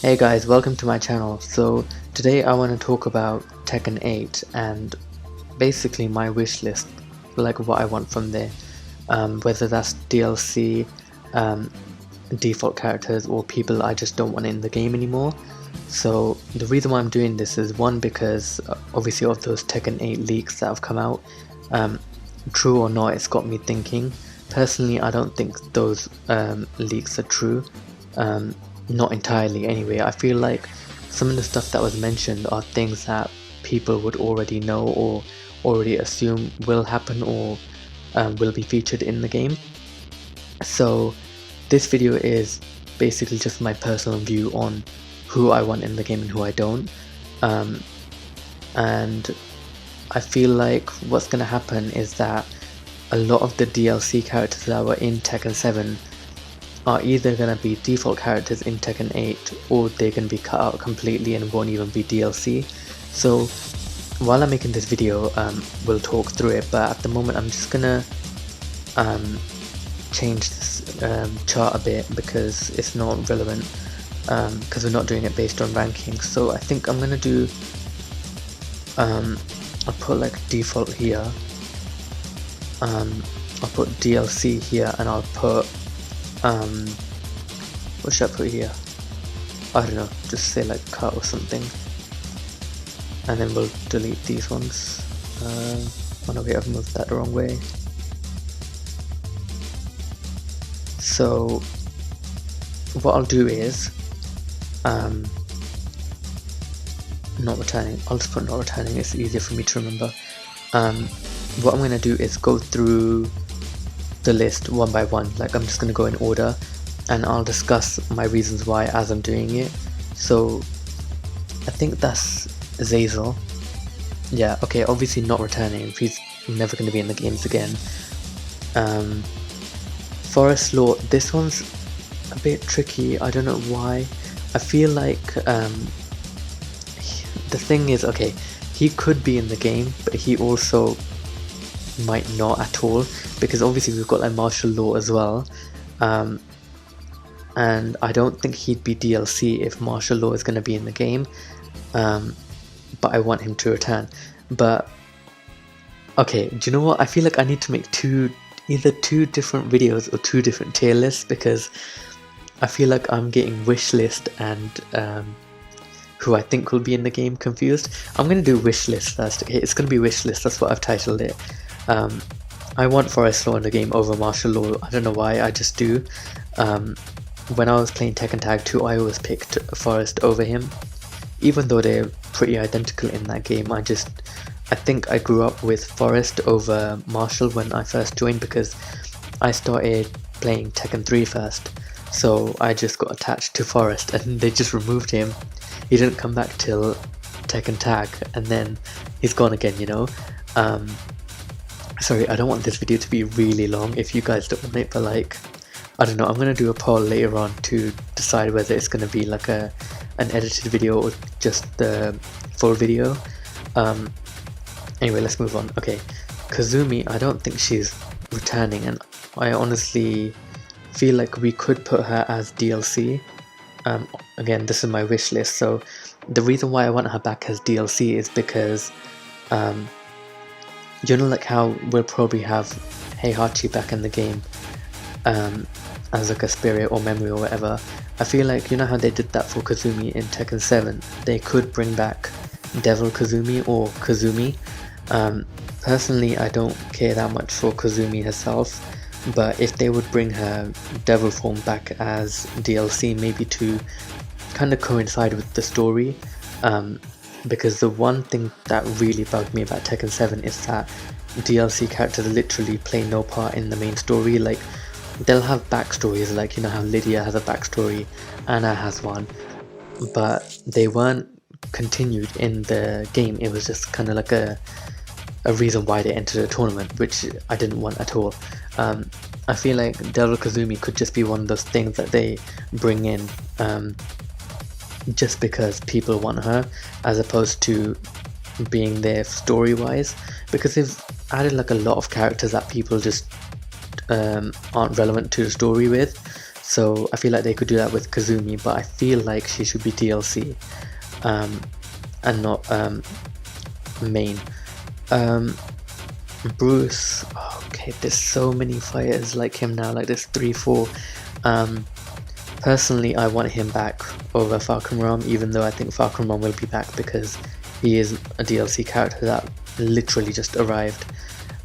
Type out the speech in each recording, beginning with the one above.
Hey guys, welcome to my channel. So today I want to talk about Tekken 8 and basically my wish list, like what I want from there, whether that's DLC, default characters, or people I just don't want in the game anymore. So the reason why I'm doing this is one, because obviously of those Tekken 8 leaks that have come out, true or not, it's got me thinking. Personally, I don't think those leaks are true. Not entirely anyway. I feel like some of the stuff that was mentioned are things that people would already know or already assume will happen or will be featured in the game. So this video is basically just my personal view on who I want in the game and who I don't. And I feel like what's going to happen is that a lot of the DLC characters that were in Tekken 7 are either going to be default characters in Tekken 8 or they're going to be cut out completely and won't even be DLC. So while I'm making this video, we'll talk through it, but at the moment I'm just going to change this chart a bit because it's not relevant, because we're not doing it based on rankings. So I think I'm going to do, I'll put like default here, I'll put DLC here, and I'll put what should I put here? I don't know, just say like cut or something, and then we'll delete these ones. Oh no, wait, I've moved that the wrong way. So what I'll do is not returning. I'll just put not returning, it's easier for me to remember. What I'm going to do is go through the list one by one. Like, I'm just going to go in order and I'll discuss my reasons why as I'm doing it. So I think that's Zazel. Yeah, okay, obviously not returning, he's never going to be in the games again. Forest Law, this one's a bit tricky, I don't know why. I feel like the thing is, okay, he could be in the game, but he also might not at all, because obviously we've got like martial law as well, and I don't think he'd be DLC if martial law is going to be in the game, but I want him to return. But okay, do you know what, I feel like I need to make either two different videos or two different tier lists, because I feel like I'm getting wish list and who I think will be in the game confused. I'm going to do wish list first. Okay, it's going to be wish list, that's what I've titled it. I want Forest Law in the game over martial law. I don't know why, I just do. When I was playing Tekken Tag 2, I always picked Forest over him, even though they're pretty identical in that game. I think I grew up with Forest over Marshall when I first joined, because I started playing Tekken 3 first, so I just got attached to Forest and they just removed him. He didn't come back till Tekken Tag, and then he's gone again, you know. Sorry, I don't want this video to be really long if you guys don't want it, but like, I don't know, I'm going to do a poll later on to decide whether it's going to be like an edited video or just the full video. Anyway, let's move on. Okay, Kazumi, I don't think she's returning, and I honestly feel like we could put her as DLC. Again, this is my wish list, so the reason why I want her back as DLC is because you know, like how we'll probably have Heihachi back in the game as like a spirit or memory or whatever. I feel like, you know how they did that for Kazumi in Tekken 7, they could bring back Devil Kazumi or Kazumi. Personally, I don't care that much for Kazumi herself, but if they would bring her devil form back as DLC, maybe to kind of coincide with the story, because the one thing that really bugged me about Tekken 7 is that DLC characters literally play no part in the main story. Like, they'll have backstories, like, you know how Lydia has a backstory, Anna has one, but they weren't continued in the game. It was just kind of like a reason why they entered a tournament, which I didn't want at all. I feel like Devil Kazumi could just be one of those things that they bring in just because people want her, as opposed to being there story wise, because they've added like a lot of characters that people just aren't relevant to the story with. So I feel like they could do that with Kazumi, but I feel like she should be DLC, and not main. Bruce, okay, there's so many fighters like him now, like there's 3-4. Personally, I want him back over Falcon Rom, even though I think Falcon Rom will be back because he is a DLC character that literally just arrived.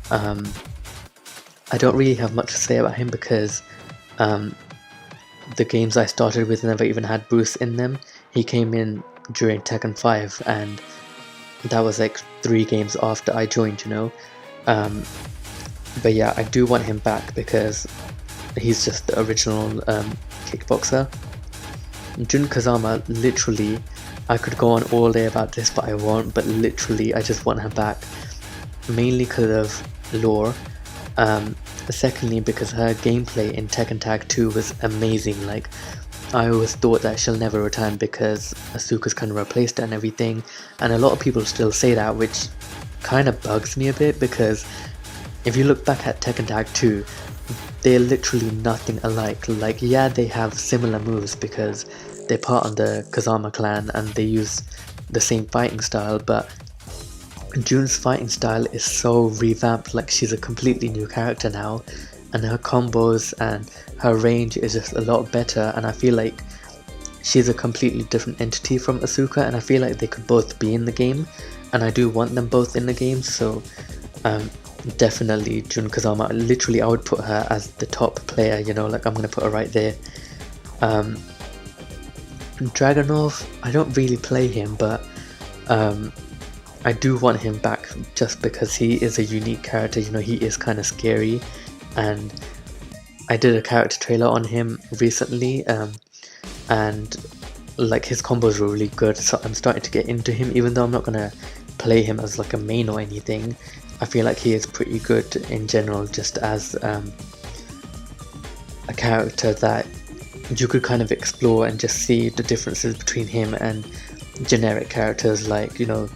I don't really have much to say about him because the games I started with never even had Bruce in them. He came in during Tekken 5, and that was like 3 games after I joined, you know. But yeah, I do want him back because he's just the original kickboxer. Jun Kazama, literally, I could go on all day about this, but I won't. But literally, I just want her back, mainly because of lore. Secondly, because her gameplay in Tekken Tag 2 was amazing. Like, I always thought that she'll never return because Asuka's kind of replaced her and everything, and a lot of people still say that, which kind of bugs me a bit because if you look back at Tekken Tag 2, they're literally nothing alike. Like, yeah, they have similar moves because they're part of the Kazama clan and they use the same fighting style, but Jun's fighting style is so revamped. Like, she's a completely new character now, and her combos and her range is just a lot better, and I feel like she's a completely different entity from Asuka, and I feel like they could both be in the game, and I do want them both in the game. So definitely Jun Kazama, literally I would put her as the top player, you know, like I'm gonna put her right there. Dragunov, I don't really play him, but I do want him back just because he is a unique character, you know, he is kind of scary, and I did a character trailer on him recently, and like his combos were really good, so I'm starting to get into him, even though I'm not gonna play him as like a main or anything. I feel like he is pretty good in general, just as a character that you could kind of explore and just see the differences between him and generic characters like, you know,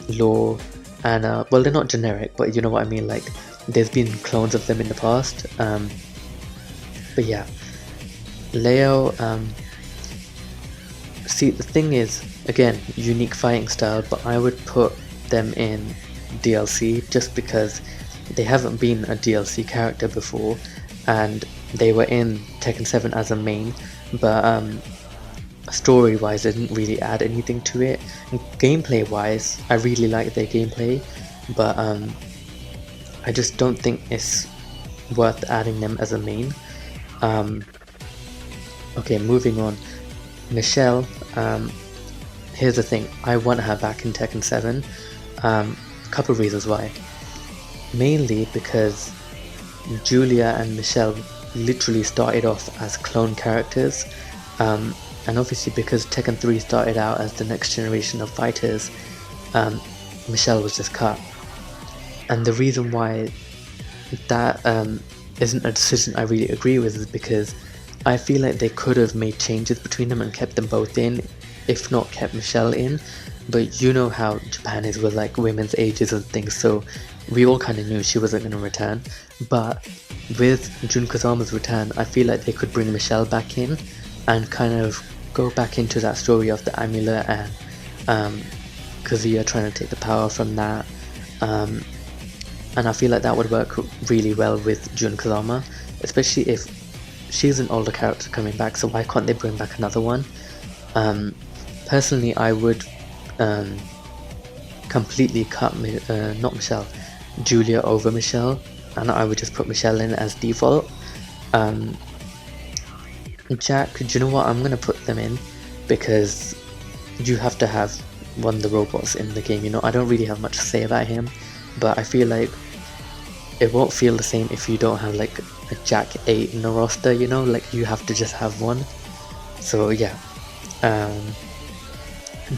Law, Anna. Well, they're not generic, but you know what I mean, like there's been clones of them in the past. But yeah, Leo, see, the thing is, again, unique fighting style, but I would put them in DLC just because they haven't been a DLC character before, and they were in Tekken 7 as a main, but story wise they didn't really add anything to it. And gameplay wise, I really like their gameplay, but I just don't think it's worth adding them as a main. Okay, moving on. Michelle, here's the thing, I want her back in Tekken 7. Couple of reasons why. Mainly because Julia and Michelle literally started off as clone characters, and obviously because Tekken 3 started out as the next generation of fighters, Michelle was just cut. And the reason why that isn't a decision I really agree with is because I feel like they could have made changes between them and kept them both in, if not kept Michelle in. But you know how Japan is with like women's ages and things, so we all kind of knew she wasn't going to return. But with Jun Kazama's return, I feel like they could bring Michelle back in and kind of go back into that story of the amulet and Kazuya trying to take the power from that. And I feel like that would work really well with Jun Kazama, especially if she's an older character coming back, so why can't they bring back another one? Personally, I would completely cut not Michelle, Julia over Michelle, and I would just put Michelle in as default. Jack, do you know what, I'm gonna put them in because you have to have one of the robots in the game, you know. I don't really have much to say about him, but I feel like it won't feel the same if you don't have like a Jack 8 in the roster, you know, like you have to just have one. So yeah,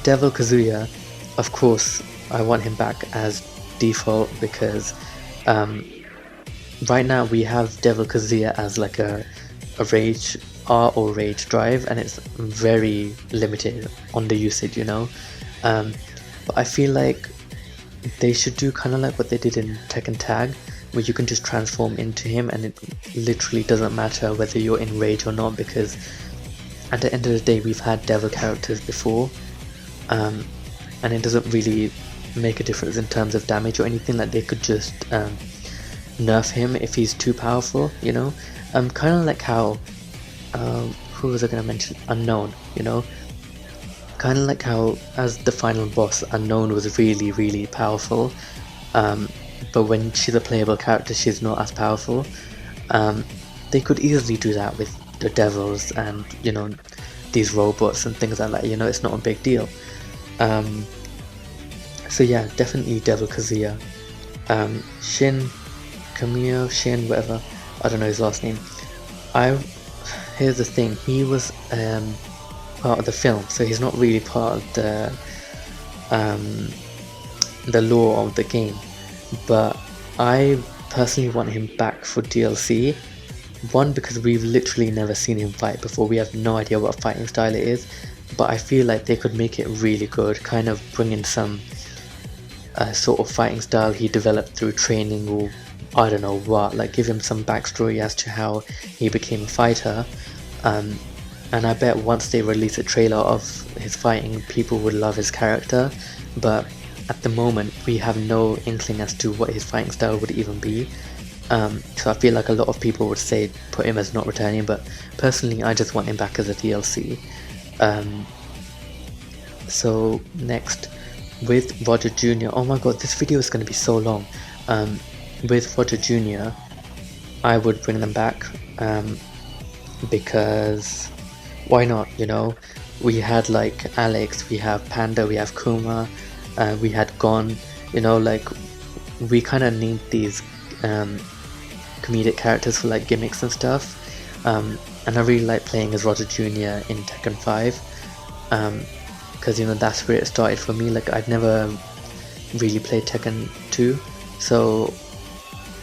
Devil Kazuya, of course I want him back as default because right now we have Devil Kazuya as like a rage R or rage drive, and it's very limited on the usage, you know. But I feel like they should do kind of like what they did in Tekken Tag, where you can just transform into him and it literally doesn't matter whether you're in rage or not, because at the end of the day we've had devil characters before, and it doesn't really make a difference in terms of damage or anything. Like they could just nerf him if he's too powerful, you know. Kind of like how who was I gonna mention? Unknown, you know. Kind of like how as the final boss, Unknown was really, really powerful, but when she's a playable character she's not as powerful. They could easily do that with the devils and, you know, these robots and things like that, you know. It's not a big deal. So yeah, definitely Devil Kazuya. Shin, Kamio, Shin, whatever, I don't know his last name. Here's the thing, he was part of the film, so he's not really part of the lore of the game, but I personally want him back for DLC. One, because we've literally never seen him fight before, we have no idea what fighting style it is, but I feel like they could make it really good, kind of bring in some sort of fighting style he developed through training, or I don't know what, like give him some backstory as to how he became a fighter. And I bet once they release a trailer of his fighting, people would love his character, but at the moment we have no inkling as to what his fighting style would even be. So I feel like a lot of people would say put him as not returning, but personally I just want him back as a DLC. So next, with Roger Jr. Oh my god, this video is going to be so long. With Roger Jr. I would bring them back, because why not, you know. We had like Alex, we have Panda, we have Kuma, we had Gon, you know, like we kind of named these comedic characters for like gimmicks and stuff, and I really like playing as Roger Jr. in Tekken 5, because you know that's where it started for me. Like I'd never really played Tekken 2, so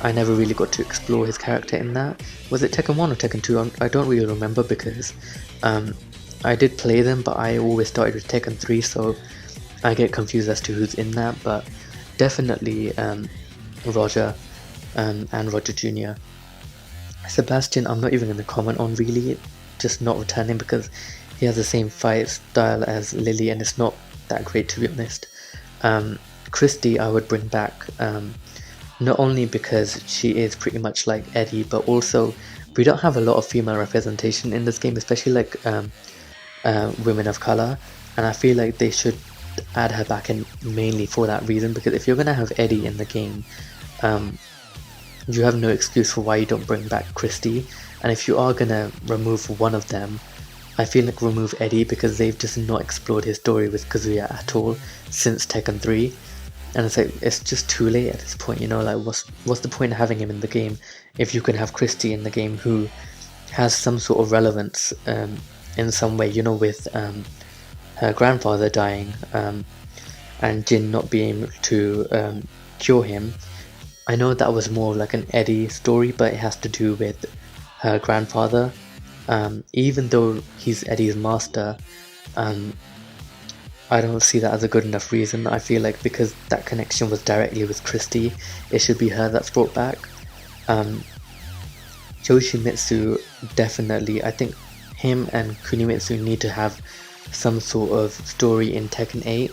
I never really got to explore his character in that. Was it Tekken 1 or Tekken 2? I don't really remember, because I did play them, but I always started with Tekken 3, so I get confused as to who's in that. But definitely Roger and Roger Jr. Sebastian, I'm not even going to comment on, really, just not returning, because he has the same fight style as Lily and it's not that great, to be honest. Christy I would bring back, not only because she is pretty much like Eddie, but also we don't have a lot of female representation in this game, especially like women of color, and I feel like they should add her back in mainly for that reason, because if you're gonna have Eddie in the game, you have no excuse for why you don't bring back Christy. And if you are gonna remove one of them, I feel like remove Eddie, because they've just not explored his story with Kazuya at all since Tekken 3. And it's like, it's just too late at this point, you know. Like what's the point of having him in the game if you can have Christy in the game who has some sort of relevance in some way, you know, with her grandfather dying, and Jin not being able to cure him. I know that was more like an Eddie story, but it has to do with her grandfather. Even though he's Eddie's master, I don't see that as a good enough reason. I feel like because that connection was directly with Christy, it should be her that's brought back. Yoshimitsu, definitely. I think him and Kunimitsu need to have some sort of story in Tekken 8,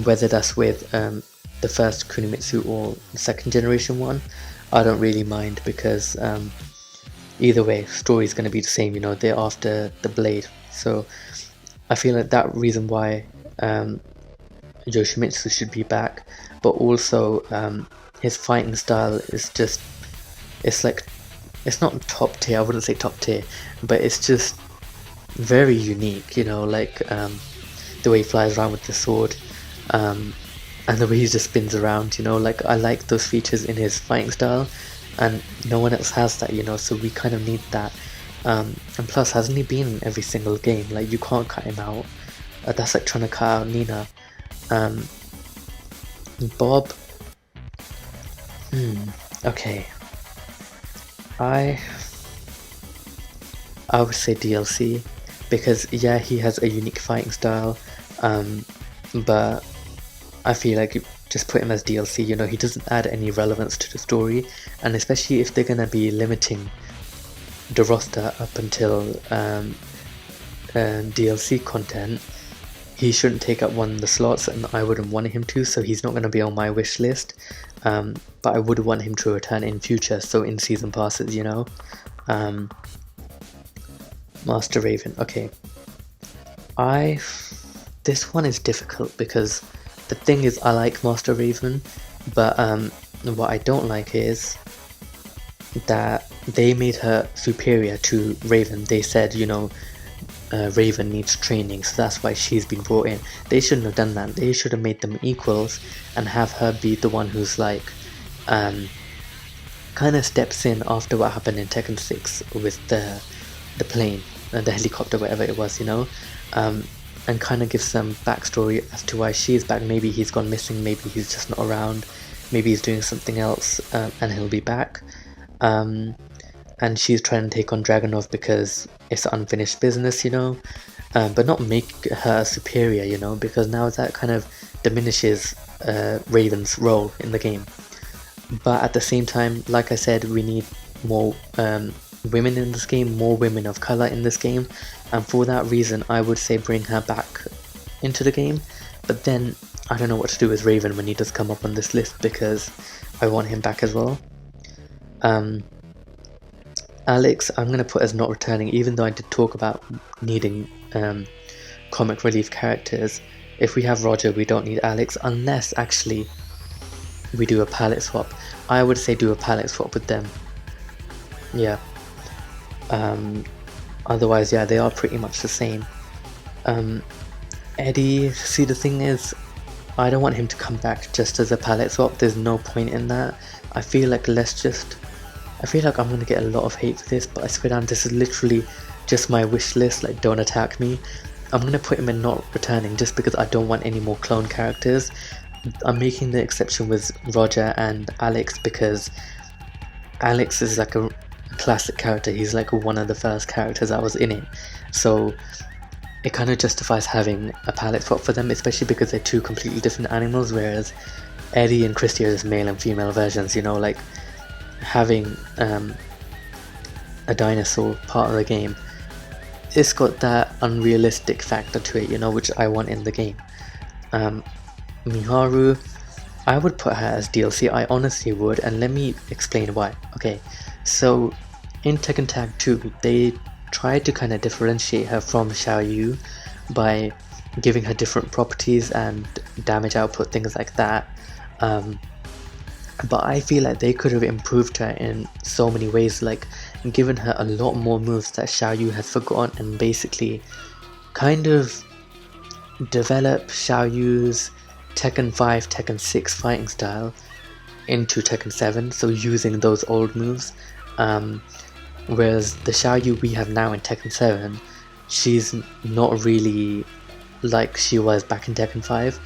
whether that's with the first Kunimitsu or the second generation one. I don't really mind, because either way, story is going to be the same, you know. They're after the blade, so I feel like that reason why Yoshimitsu should be back. But also his fighting style is just, it's like, it's not top tier, I wouldn't say top tier, but it's just very unique, you know, like the way he flies around with the sword, and the way he just spins around, you know. Like I like those features in his fighting style, and no one else has that, you know, so we kind of need that. And plus, hasn't he been in every single game? Like you can't cut him out. That's like trying to cut out Nina. Bob, okay, I would say DLC, because yeah, he has a unique fighting style, but I feel like just put him as DLC. You know, he doesn't add any relevance to the story, and especially if they're gonna be limiting the roster up until DLC content, he shouldn't take up one of the slots, and I wouldn't want him to, so he's not going to be on my wish list. But I would want him to return in future, so in season passes, you know. Master Raven, okay. This one is difficult because the thing is, I like Master Raven, but what I don't like is that they made her superior to Raven. They said, you know, Raven needs training, so that's why she's been brought in. They shouldn't have done that. They should have made them equals and have her be the one who's like kind of steps in after what happened in Tekken 6 with the plane, the helicopter, whatever it was, you know, and kind of gives some backstory as to why she's back. Maybe he's gone missing, maybe he's just not around, maybe he's doing something else, and he'll be back. And she's trying to take on Dragunov because it's unfinished business, you know, but not make her superior, you know, because now that kind of diminishes Raven's role in the game. But at the same time, like I said, we need more women in this game, more women of color in this game, and for that reason I would say bring her back into the game. But then I don't know what to do with Raven when he does come up on this list, because I want him back as well. Alex, I'm going to put as not returning, even though I did talk about needing comic relief characters. If we have Roger, we don't need Alex, unless actually we do a palette swap. I would say do a palette swap with them. Yeah. Otherwise, yeah, they are pretty much the same. Eddie, see, the thing is, I don't want him to come back just as a palette swap. There's no point in that. I feel like I feel like I'm gonna get a lot of hate for this, but I swear down, this is literally just my wish list, like don't attack me. I'm gonna put him in not returning just because I don't want any more clone characters. I'm making the exception with Roger and Alex because Alex is like a classic character. He's like one of the first characters that was in it, so it kind of justifies having a palette swap for them, especially because they're two completely different animals, whereas Eddie and Christy are just male and female versions, you know, like having a dinosaur part of the game, it's got that unrealistic factor to it, you know, which I want in the game. Miharu, I would put her as DLC, I honestly would, and let me explain why. Okay, so in Tekken Tag 2, they tried to kind of differentiate her from Xiaoyu by giving her different properties and damage output, things like that. But I feel like they could have improved her in so many ways, like given her a lot more moves that Xiaoyu had forgotten, and basically kind of develop Xiaoyu's Tekken 5, Tekken 6 fighting style into Tekken 7, so using those old moves. Whereas the Xiaoyu we have now in Tekken 7, she's not really like she was back in Tekken 5.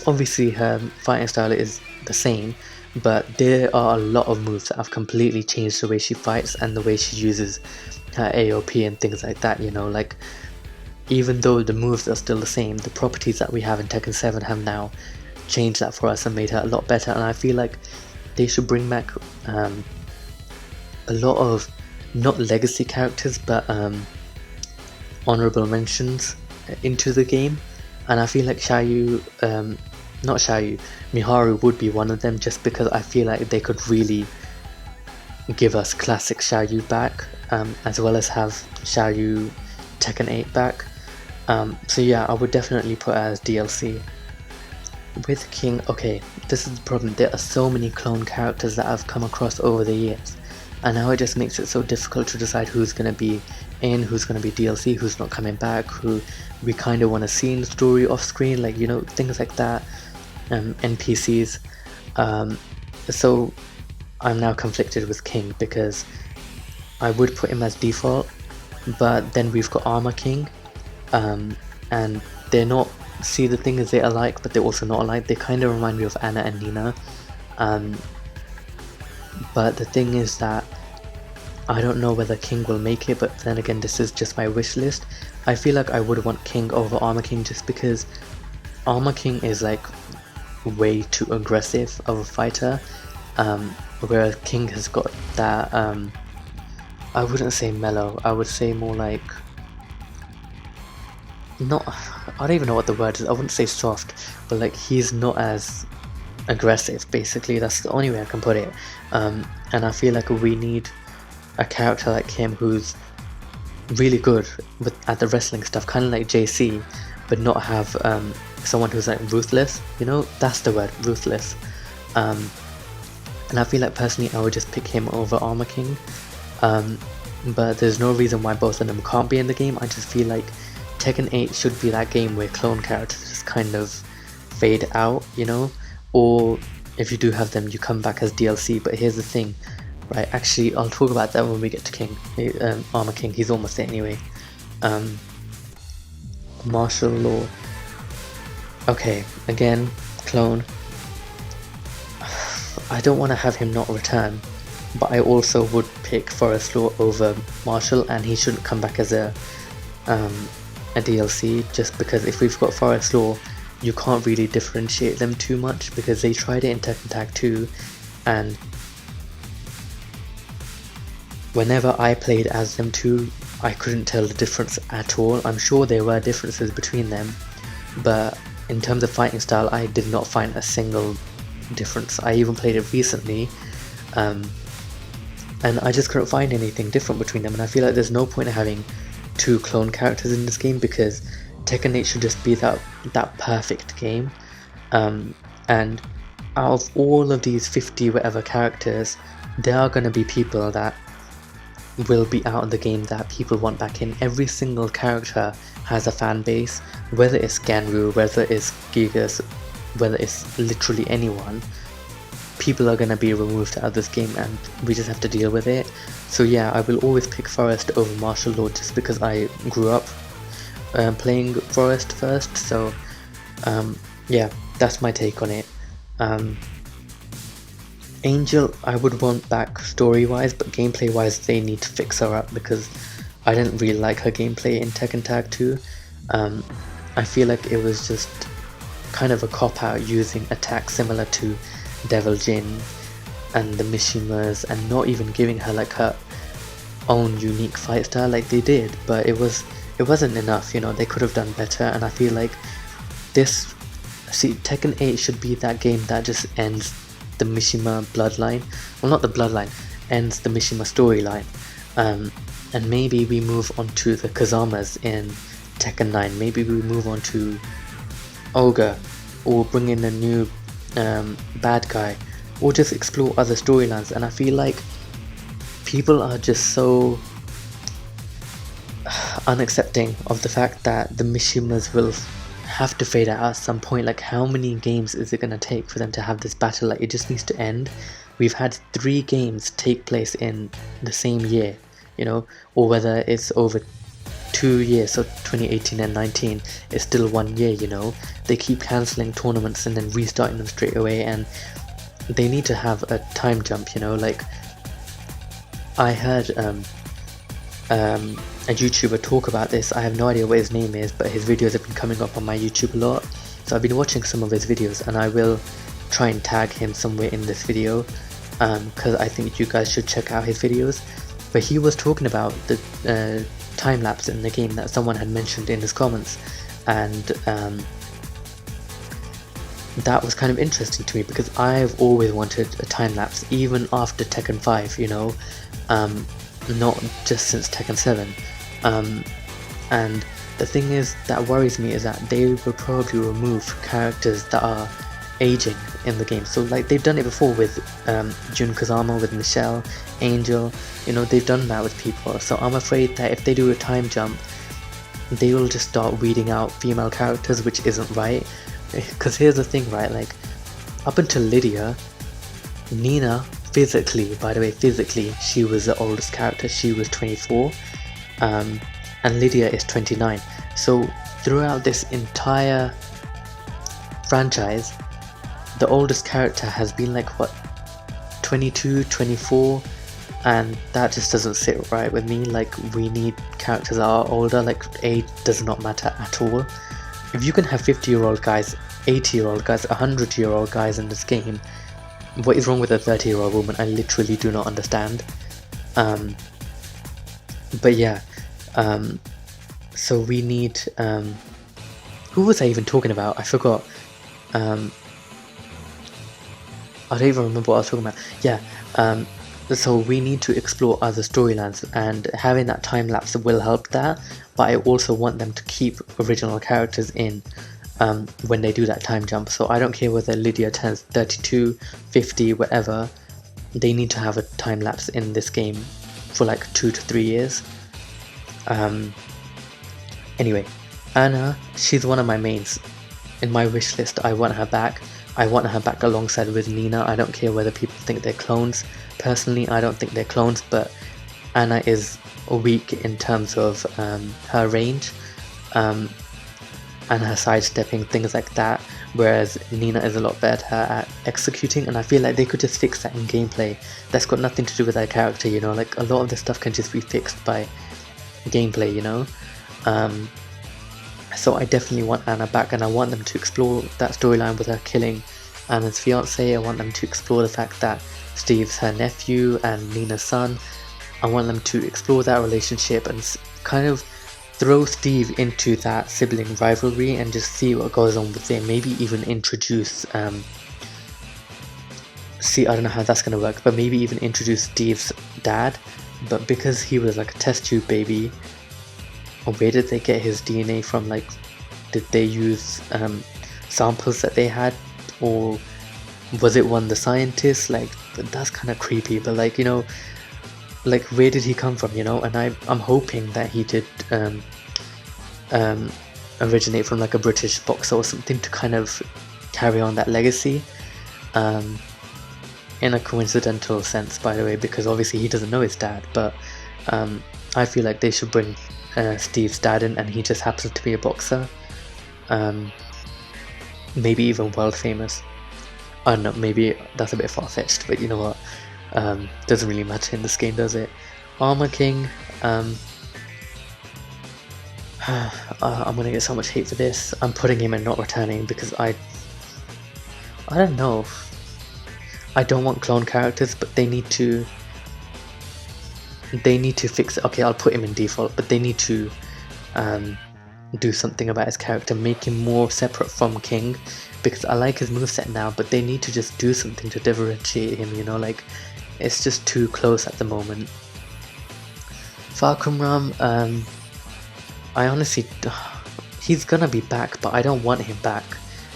Obviously her fighting style is the same, but there are a lot of moves that have completely changed the way she fights and the way she uses her AOP and things like that, you know, like even though the moves are still the same, the properties that we have in Tekken 7 have now changed that for us and made her a lot better. And I feel like they should bring back a lot of, not legacy characters, but honorable mentions into the game. And I feel like Miharu would be one of them, just because I feel like they could really give us classic Xiaoyu back, as well as have Xiaoyu Tekken 8 back. So yeah, I would definitely put her as DLC. With King, okay, this is the problem. There are so many clone characters that I've come across over the years, and now it just makes it so difficult to decide who's going to be in, who's going to be DLC, who's not coming back, who we kind of want to see in the story off screen, like, you know, things like that, NPCs. So I'm now conflicted with King, because I would put him as default, but then we've got Armor King, and they're not, see, the thing is, they're alike but they're also not alike. They kind of remind me of Anna and Nina, but the thing is that I don't know whether King will make it, but then again, this is just my wish list. I feel like I would want King over Armor King, just because Armor King is like way too aggressive of a fighter, whereas King has got that, I wouldn't say mellow, I would say more like, not, I don't even know what the word is, I wouldn't say soft, but like he's not as aggressive, basically. That's the only way I can put it. And I feel like we need a character like him who's really good at the wrestling stuff, kind of like JC, but not have someone who's like ruthless, you know, that's the word, ruthless. And I feel like personally I would just pick him over Armor King, but there's no reason why both of them can't be in the game. I just feel like Tekken 8 should be that game where clone characters just kind of fade out, you know, or if you do have them, you come back as DLC. But here's the thing, right, actually I'll talk about that when we get to King, Armor King, he's almost there anyway. Martial law, okay, again, clone, I don't want to have him not return, but I also would pick Forest Law over Martial, and he shouldn't come back as a DLC, just because if we've got Forest Law, you can't really differentiate them too much, because they tried it in Tekken Tag 2, and whenever I played as them two, I couldn't tell the difference at all. I'm sure there were differences between them, but in terms of fighting style, I did not find a single difference. I even played it recently, and I just couldn't find anything different between them, and I feel like there's no point in having two clone characters in this game, because Tekken 8 should just be that perfect game. And out of all of these 50 whatever characters, there are going to be people that will be out of the game that people want back in. Every single character has a fan base, whether it's Ganru, whether it's Gigas, whether it's literally anyone. People are going to be removed out of this game, and we just have to deal with it. So yeah, I will always pick Forest over Martial Law, just because I grew up playing Forest first. So yeah, that's my take on it. Angel, I would want back story wise, but gameplay wise they need to fix her up, because I didn't really like her gameplay in Tekken Tag 2. I feel like it was just kind of a cop out, using attacks similar to Devil Jin and the Mishimas, and not even giving her like her own unique fight style like they did. But it wasn't enough, you know, they could have done better. And I feel like Tekken 8 should be that game that just ends the Mishima bloodline, well, not the bloodline, ends the Mishima storyline, and maybe we move on to the Kazamas in Tekken 9, maybe we move on to Ogre, or bring in a new bad guy, or just explore other storylines. And I feel like people are just so unaccepting of the fact that the Mishimas will have to fade out at some point. Like, how many games is it going to take for them to have this battle? Like, it just needs to end. We've had 3 games take place in the same year, you know, or whether it's over 2 years, so 2018 and 19, it's still 1 year, you know. They keep cancelling tournaments and then restarting them straight away, and they need to have a time jump, you know. Like, I heard a YouTuber talk about this. I have no idea what his name is, but his videos have been coming up on my YouTube a lot, so I've been watching some of his videos, and I will try and tag him somewhere in this video, because I think you guys should check out his videos. But he was talking about the time lapse in the game that someone had mentioned in his comments, and that was kind of interesting to me, because I've always wanted a time lapse, even after Tekken 5, you know, not just since Tekken 7. And the thing is that worries me is that they will probably remove characters that are aging in the game. So like, they've done it before with Jun Kazama, with Michelle, Angel, you know, they've done that with people. So I'm afraid that if they do a time jump, they will just start weeding out female characters, which isn't right. Because here's the thing, right, like, up until Lydia, Nina, physically, by the way, physically, she was the oldest character. She was 24, and Lydia is 29. So throughout this entire franchise, the oldest character has been like, what, 22, 24, and that just doesn't sit right with me. Like, we need characters that are older. Like, age does not matter at all. If you can have 50-year-old guys 80-year-old guys, 100-year-old guys in this game. What is wrong with a 30-year-old woman? I literally do not understand. But yeah, so we need, who was I even talking about? I forgot. I don't even remember what I was talking about. Yeah, so we need to explore other storylines, and having that time lapse will help that, but I also want them to keep original characters in when they do that time jump. So I don't care whether Lydia turns 32, 50, whatever, they need to have a time lapse in this game for like 2 to 3 years. Anyway, Anna, she's one of my mains. In my wish list, I want her back. I want her back alongside with Nina. I don't care whether people think they're clones. Personally, I don't think they're clones, but Anna is weak in terms of her range and her sidestepping, things like that, whereas Nina is a lot better at executing, and I feel like they could just fix that in gameplay. That's got nothing to do with their character, you know, like a lot of this stuff can just be fixed by gameplay, you know. So I definitely want Anna back, and I want them to explore that storyline with her killing Anna's fiance. I want them to explore the fact that Steve's her nephew and Nina's son. I want them to explore that relationship and kind of throw Steve into that sibling rivalry and just see what goes on with them. Maybe even introduce see, I don't know how that's gonna work, but maybe even introduce Steve's dad. But because he was like a test tube baby, where did they get his DNA from? Like, did they use samples that they had, or was it one of the scientists? Like, that's kind of creepy, but like, you know, like, where did he come from, you know? And I'm hoping that he did originate from like a British boxer or something to kind of carry on that legacy, in a coincidental sense, by the way, because obviously he doesn't know his dad, but I feel like they should bring Steve's dad in, and he just happens to be a boxer, maybe even world famous. I don't know, maybe that's a bit far-fetched, but you know what, doesn't really matter in this game, does it? Armor King, I'm gonna get so much hate for this. I'm putting him in not returning because I don't know, I don't want clone characters, but they need to fix it. Okay, I'll put him in default, but they need to do something about his character, make him more separate from King, because I like his moveset now, but they need to just do something to differentiate him, you know, like, it's just too close at the moment. Falcon Ram, I honestly, he's gonna be back, but I don't want him back.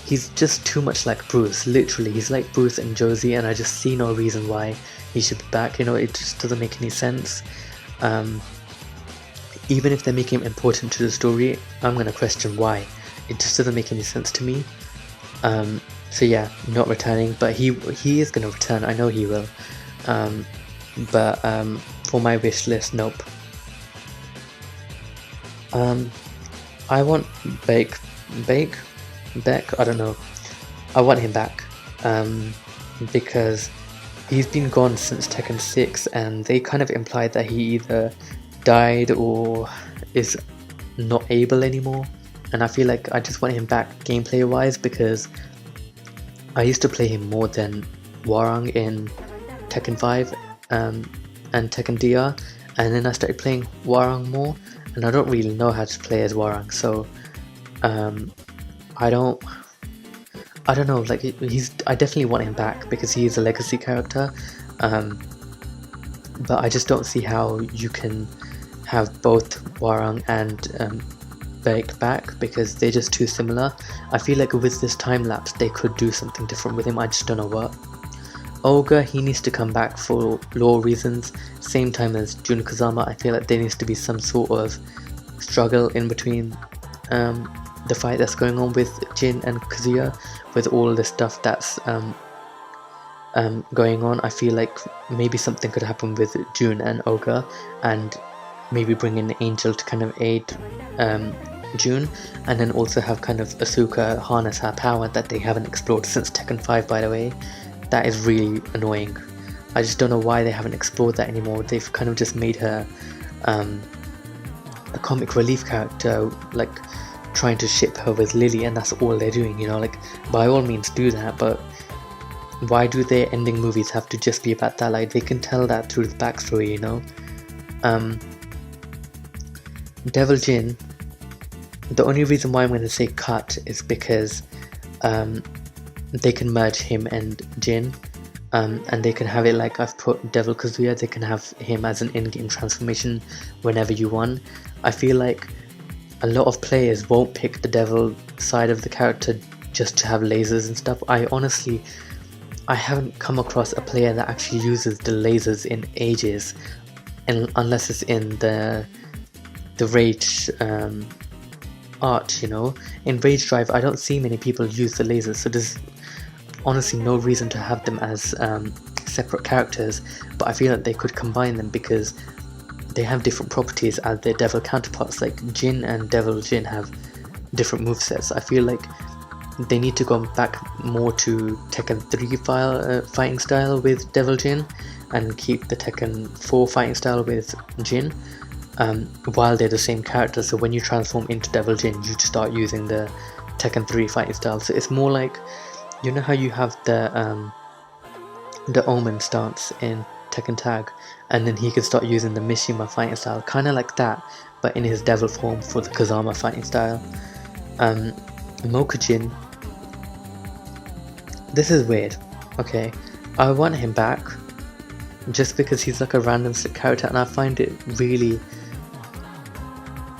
He's just too much like Bruce, literally, he's like Bruce and Josie, and I just see no reason why he should be back, you know, it just doesn't make any sense. Even if they make him important to the story, I'm gonna question why. It just doesn't make any sense to me. So yeah, not returning, but he is gonna return, I know he will. But for my wish list, nope. I want Beck, I don't know. I want him back, because he's been gone since Tekken 6, and they kind of implied that he either died or is not able anymore, and I feel like I just want him back gameplay wise, because I used to play him more than Warang in Tekken 5 and Tekken DR, and then I started playing Warang more, and I don't really know how to play as Warang, so I don't know, like, I definitely want him back because he is a legacy character, but I just don't see how you can have both Warang and Beck back, because they're just too similar. I feel like with this time lapse they could do something different with him, I just don't know what. Olga, he needs to come back for lore reasons, same time as Jun Kazama. I feel like there needs to be some sort of struggle in between the fight that's going on with Jin and Kazuya, with all the stuff that's going on. I feel like maybe something could happen with Jun and Olga, and maybe bring in Angel to kind of aid Jun, and then also have kind of Asuka harness her power that they haven't explored since Tekken 5, by the way. That is really annoying. I just don't know why they haven't explored that anymore. They've kind of just made her a comic relief character, like trying to ship her with Lily, and that's all they're doing, you know, like, by all means do that, but why do their ending movies have to just be about that? Like, they can tell that through the backstory, you know. Devil Jin, the only reason why I'm going to say cut is because they can merge him and Jin, and they can have it like I've put Devil Kazuya. They can have him as an in-game transformation whenever you want. I feel like a lot of players won't pick the devil side of the character just to have lasers and stuff. I haven't come across a player that actually uses the lasers in ages, and unless it's in the Rage art, you know. In Rage Drive, I don't see many people use the lasers, so there's honestly no reason to have them as separate characters, but I feel like they could combine them because they have different properties as their devil counterparts. Like Jin and Devil Jin have different movesets. I feel like they need to go back more to Tekken 3 fighting style with Devil Jin, and keep the Tekken 4 fighting style with Jin, while they're the same character. So when you transform into Devil Jin, you start using the Tekken 3 fighting style. So it's more like, you know how you have the Omen stance in Tekken Tag, and then he can start using the Mishima fighting style, kind of like that, but in his devil form for the Kazama fighting style. Mokujin, this is weird. Okay, I want him back just because he's like a random sick character, and I find it really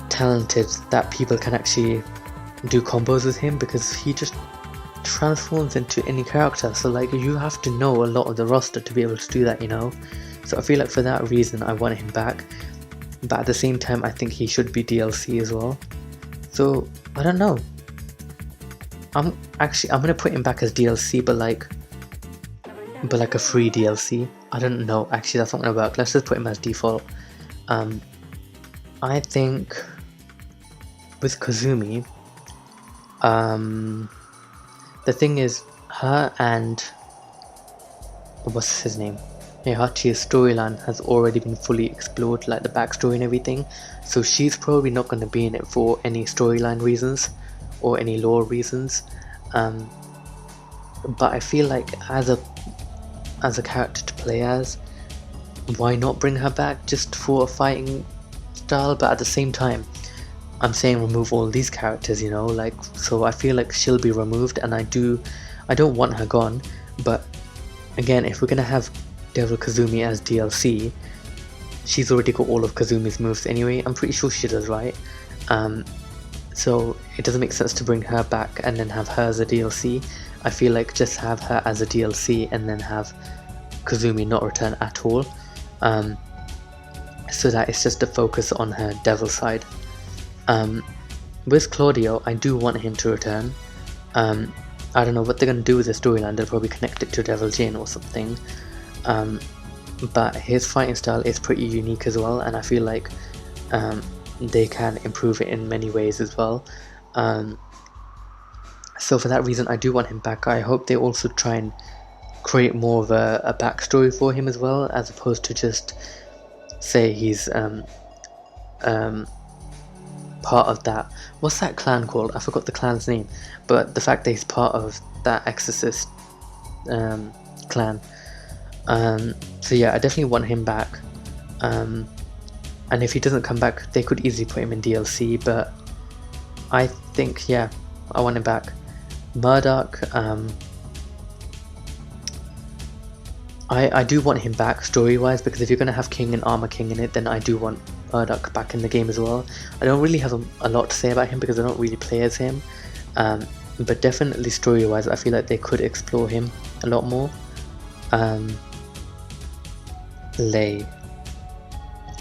talented that people can actually do combos with him, because he just transforms into any character. So like, you have to know a lot of the roster to be able to do that, you know. So I feel like for that reason I want him back, but at the same time I think he should be DLC as well. So I don't know, I'm gonna put him back as DLC, but like a free DLC. I don't know, actually that's not gonna work. Let's just put him as default. I think with Kazumi, the thing is, her and what's his name, Heihachi's storyline has already been fully explored, like the backstory and everything, so she's probably not going to be in it for any storyline reasons or any lore reasons, but I feel like as a character to play as, why not bring her back just for a fighting style? But at the same time, I'm saying remove all these characters, you know, like, so I feel like she'll be removed, and I don't want her gone. But again, if we're gonna have Devil Kazumi as DLC, she's already got all of Kazumi's moves anyway. I'm pretty sure she does, right? So it doesn't make sense to bring her back and then have her as a DLC. I feel like just have her as a DLC and then have Kazumi not return at all, so that it's just a focus on her devil side. With Claudio, I do want him to return. I don't know what they're going to do with the storyline. They'll probably connect it to Devil Jin or something, but his fighting style is pretty unique as well, and I feel like they can improve it in many ways as well. So for that reason, I do want him back. I hope they also try and create more of a backstory for him as well, as opposed to just say he's part of that, what's that clan called? I forgot the clan's name, but the fact that he's part of that exorcist clan. So yeah, I definitely want him back, and if he doesn't come back, they could easily put him in DLC, but I think, yeah, I want him back. Murdoch, I do want him back story wise, because if you're going to have King and Armor King in it, then I do want Murdoch back in the game as well. I don't really have a lot to say about him because I don't really play as him, but definitely story wise I feel like they could explore him a lot more. Lei,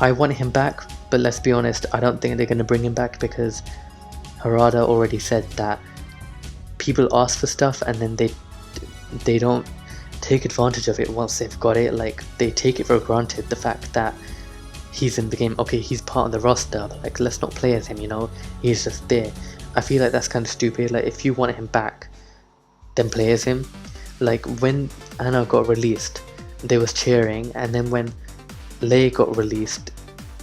I want him back, but let's be honest, I don't think they're going to bring him back, because Harada already said that people ask for stuff and then they don't take advantage of it once they've got it. Like, they take it for granted, the fact that he's in the game. Okay, he's part of the roster, but like, let's not play as him, you know, he's just there. I feel like that's kind of stupid. Like, if you want him back, then play as him. Like, when Anna got released, they was cheering, and then when Lei got released,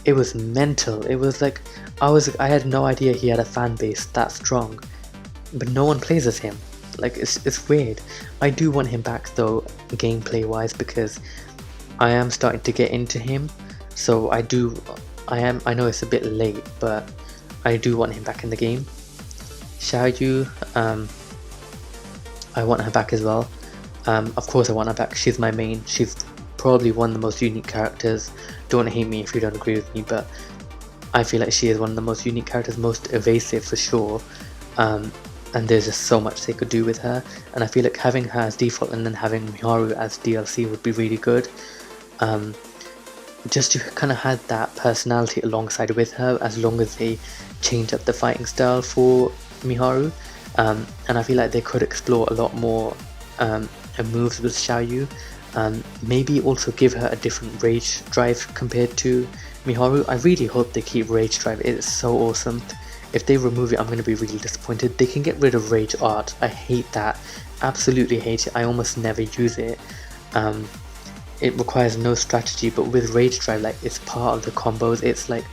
it was mental. It was like, I had no idea he had a fan base that strong, but no one plays as him. Like, it's weird. I do want him back though, gameplay wise, because I am starting to get into him. So I know it's a bit late, but I do want him back in the game. Xiaoyu, I want her back as well. Of course I want her back. She's my main. She's probably one of the most unique characters. Don't hate me if you don't agree with me, but I feel like she is one of the most unique characters, most evasive for sure. And there's just so much they could do with her, and I feel like having her as default and then having Miharu as DLC would be really good. Just to kind of have that personality alongside with her, as long as they change up the fighting style for Miharu. And I feel like they could explore a lot more moves with Xiaoyu. Maybe also give her a different rage drive compared to Miharu. I really hope they keep rage drive. It's so awesome. If they remove it, I'm going to be really disappointed. They can get rid of rage art. I hate that. Absolutely hate it. I almost never use it. It requires no strategy, but with rage drive, like, it's part of the combos. It's like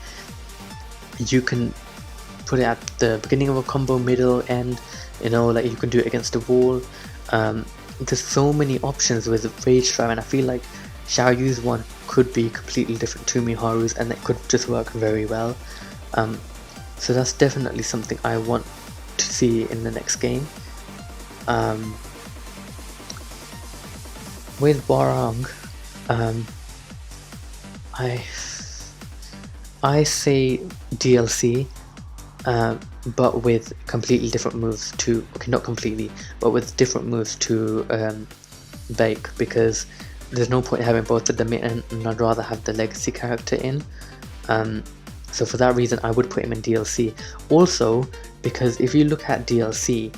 you can put it at the beginning of a combo, middle, end, you know, like you can do it against the wall. There's so many options with rage drive, and I feel like Xiaoyu's one could be completely different to Miharu's, and it could just work very well. So that's definitely something I want to see in the next game. With Warang, I say DLC, but with completely different moves to, okay, not completely, but with different moves to Bake, because there's no point in having both of them in, and I'd rather have the legacy character in. So for that reason, I would put him in DLC. Also, because if you look at DLC,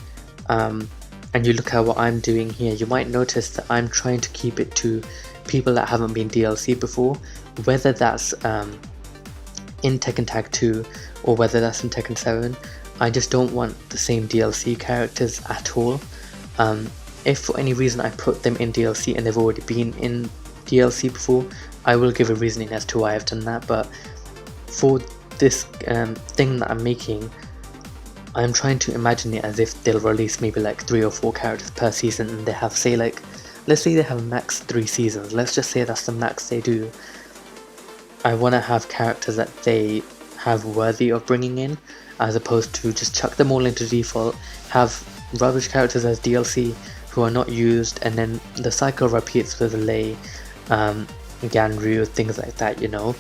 and you look at what I'm doing here, you might notice that I'm trying to keep it to people that haven't been DLC before, whether that's in Tekken Tag 2 or whether that's in Tekken 7. I just don't want the same DLC characters at all. If for any reason I put them in DLC and they've already been in DLC before, I will give a reasoning as to why I've done that, but for this thing that I'm making, I'm trying to imagine it as if they'll release maybe like 3 or 4 characters per season, and they have, say, like, let's say they have max 3 seasons, let's just say that's the max they do. I want to have characters that they have worthy of bringing in, as opposed to just chuck them all into default, have rubbish characters as DLC who are not used, and then the cycle repeats with Lei, Ganryu, things like that, you know.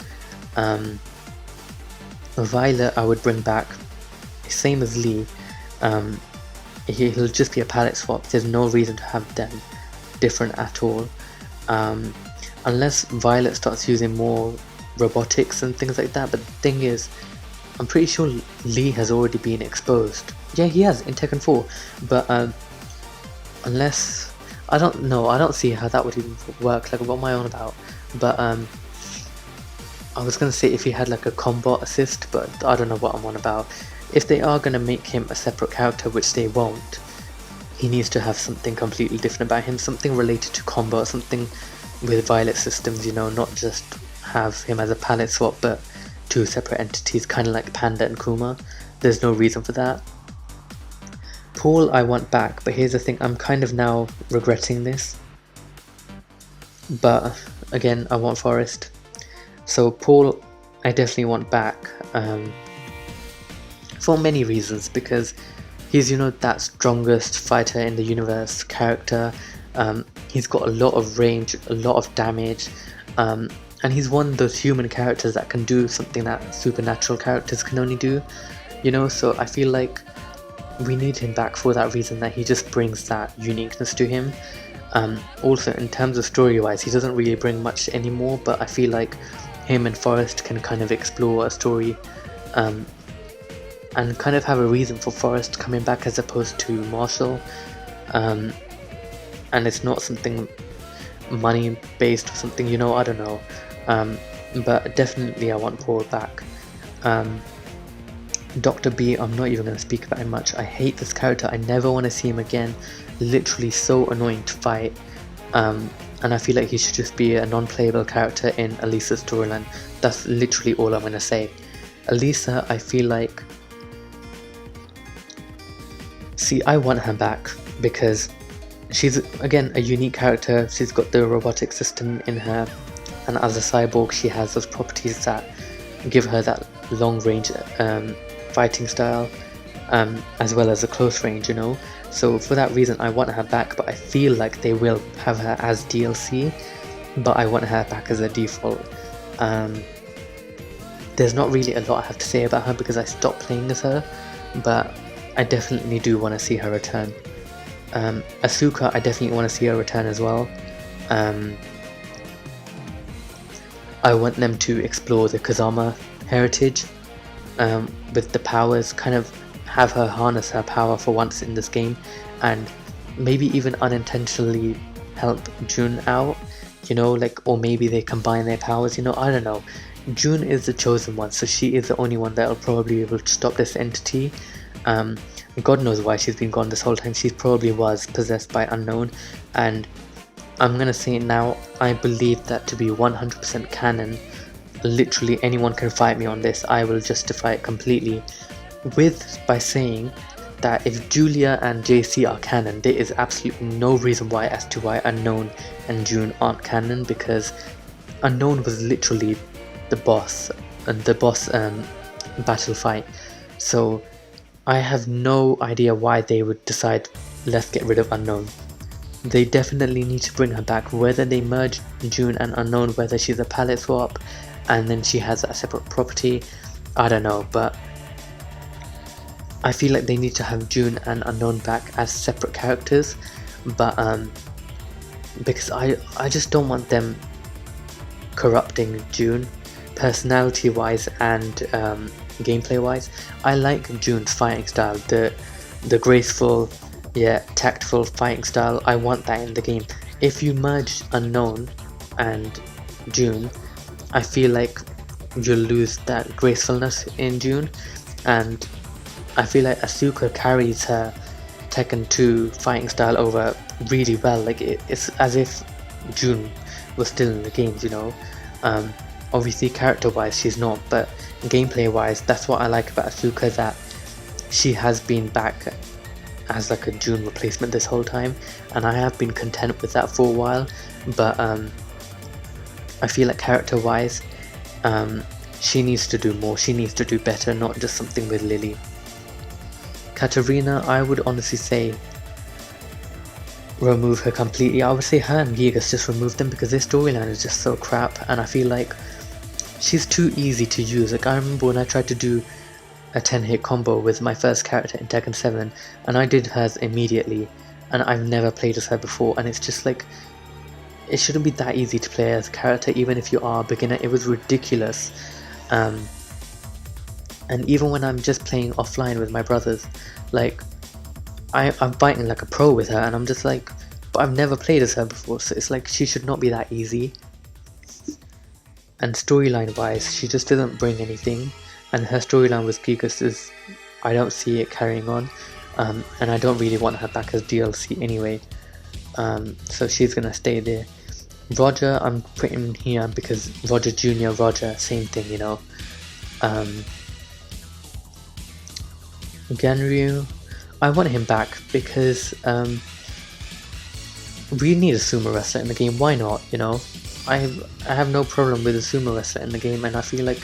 Violet I would bring back, same as Lee. He'll just be a palette swap. There's no reason to have them different at all, unless Violet starts using more robotics and things like that. But the thing is, I'm pretty sure Lee has already been exposed. Yeah, he has in Tekken 4, but unless, I don't know, I don't see how that would even work. Like, what am I on about? But I was gonna say if he had like a combat assist, but I don't know what I'm on about. If they are gonna make him a separate character, which they won't, he needs to have something completely different about him, something related to combat, something with Violet systems, you know, not just have him as a palette swap, but 2 separate entities, kind of like Panda and Kuma. There's no reason for that. Paul I want back, but here's the thing, I'm kind of now regretting this. But again, I want Forest. So Paul I definitely want back, for many reasons, because he's, you know, that strongest fighter in the universe character. He's got a lot of range, a lot of damage, and he's one of those human characters that can do something that supernatural characters can only do, you know. So I feel like we need him back for that reason, that he just brings that uniqueness to him. Also, in terms of story wise, he doesn't really bring much anymore, but I feel like him and Forest can kind of explore a story, and kind of have a reason for Forest coming back as opposed to Marshall, and it's not something money based or something, you know, I don't know. But definitely I want Paul back. Dr. B, I'm not even going to speak about him much. I hate this character, I never want to see him again. Literally so annoying to fight, and I feel like he should just be a non-playable character in Elisa's storyline. That's literally all I'm going to say. Elisa, I feel like, see, I want her back because she's again a unique character. She's got the robotic system in her, and as a cyborg she has those properties that give her that long range fighting style, as well as a close range, you know. So for that reason I want her back, but I feel like they will have her as DLC, but I want her back as a default. There's not really a lot I have to say about her because I stopped playing as her, but I definitely do want to see her return. Asuka, I definitely want to see her return as well. I want them to explore the Kazama heritage with the powers, kind of have her harness her power for once in this game, and maybe even unintentionally help June out, you know, like, or maybe they combine their powers, you know, I don't know. June is the chosen one, so she is the only one that will probably be able to stop this entity. God knows why she's been gone this whole time. She probably was possessed by Unknown, and I'm gonna say it now, I believe that to be 100% canon. Literally anyone can fight me on this. I will justify it completely by saying that if Julia and JC are canon, there is absolutely no reason why as to why Unknown and June aren't canon, because Unknown was literally the boss and the boss battle fight. So I have no idea why they would decide let's get rid of Unknown. They definitely need to bring her back, whether they merge June and Unknown, whether she's a palette swap and then she has a separate property, I don't know, but I feel like they need to have June and Unknown back as separate characters, but because I just don't want them corrupting June personality wise and gameplay wise. I like June's fighting style, the graceful yet tactful fighting style. I want that in the game. If you merge Unknown and June, I feel like you'll lose that gracefulness in June, and I feel like Asuka carries her Tekken 2 fighting style over really well. Like it's as if June was still in the games, you know. Obviously character wise she's not, but gameplay wise that's what I like about Asuka, that she has been back as like a June replacement this whole time, and I have been content with that for a while. But I feel like character wise she needs to do more, she needs to do better, not just something with Lily. Katarina, I would honestly say remove her completely. I would say her and Gigas just remove them because their storyline is just so crap, and I feel like she's too easy to use. Like I remember when I tried to do a 10-hit combo with my first character in Tekken 7 and I did hers immediately, and I've never played as her before, and it's just like, it shouldn't be that easy to play as a character even if you are a beginner. It was ridiculous. And even when I'm just playing offline with my brothers, like I'm fighting like a pro with her and I'm just like, but I've never played as her before, so it's like she should not be that easy. And storyline wise she just doesn't bring anything, and her storyline with Gigas is, I don't see it carrying on, and I don't really want her back as DLC anyway, so she's gonna stay there. Roger, I'm putting him here because Roger Jr., Roger, same thing, you know. Ganryu, I want him back because we need a sumo wrestler in the game. Why not, you know? I have no problem with a sumo wrestler in the game, and I feel like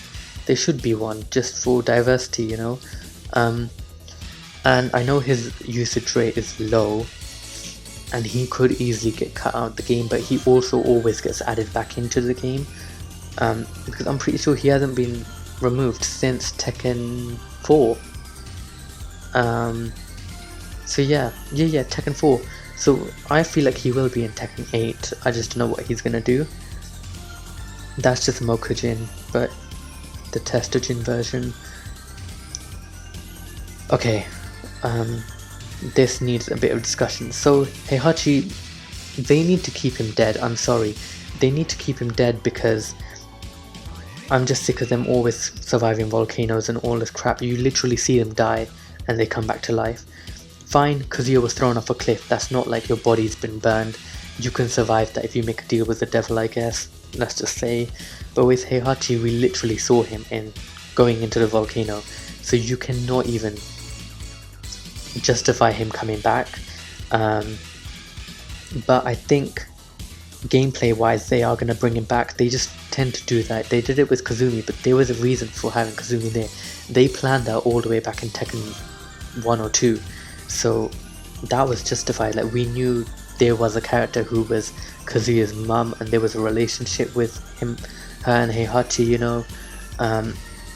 there should be one just for diversity, you know. And I know his usage rate is low and he could easily get cut out of the game, but he also always gets added back into the game, because I'm pretty sure he hasn't been removed since Tekken 4. So yeah, Tekken 4. So I feel like he will be in Tekken 8. I just don't know what he's gonna do. That's just Mokujin, but the Testojin version. Okay, this needs a bit of discussion. So Heihachi, they need to keep him dead. I'm sorry, they need to keep him dead because I'm just sick of them always surviving volcanoes and all this crap. You literally see them die and they come back to life. Fine, Kazuya was thrown off a cliff. That's not like your body's been burned. You can survive that if you make a deal with the devil, I guess. Let's just say. But with Heihachi, we literally saw him in going into the volcano, so you cannot even justify him coming back. But I think gameplay wise they are going to bring him back. They just tend to do that. They did it with Kazumi, but there was a reason for having Kazumi there. They planned that all the way back in Tekken 1 or 2, so that was justified. Like, we knew there was a character who was Kazuya's mum, and there was a relationship with him, her and Heihachi, you know.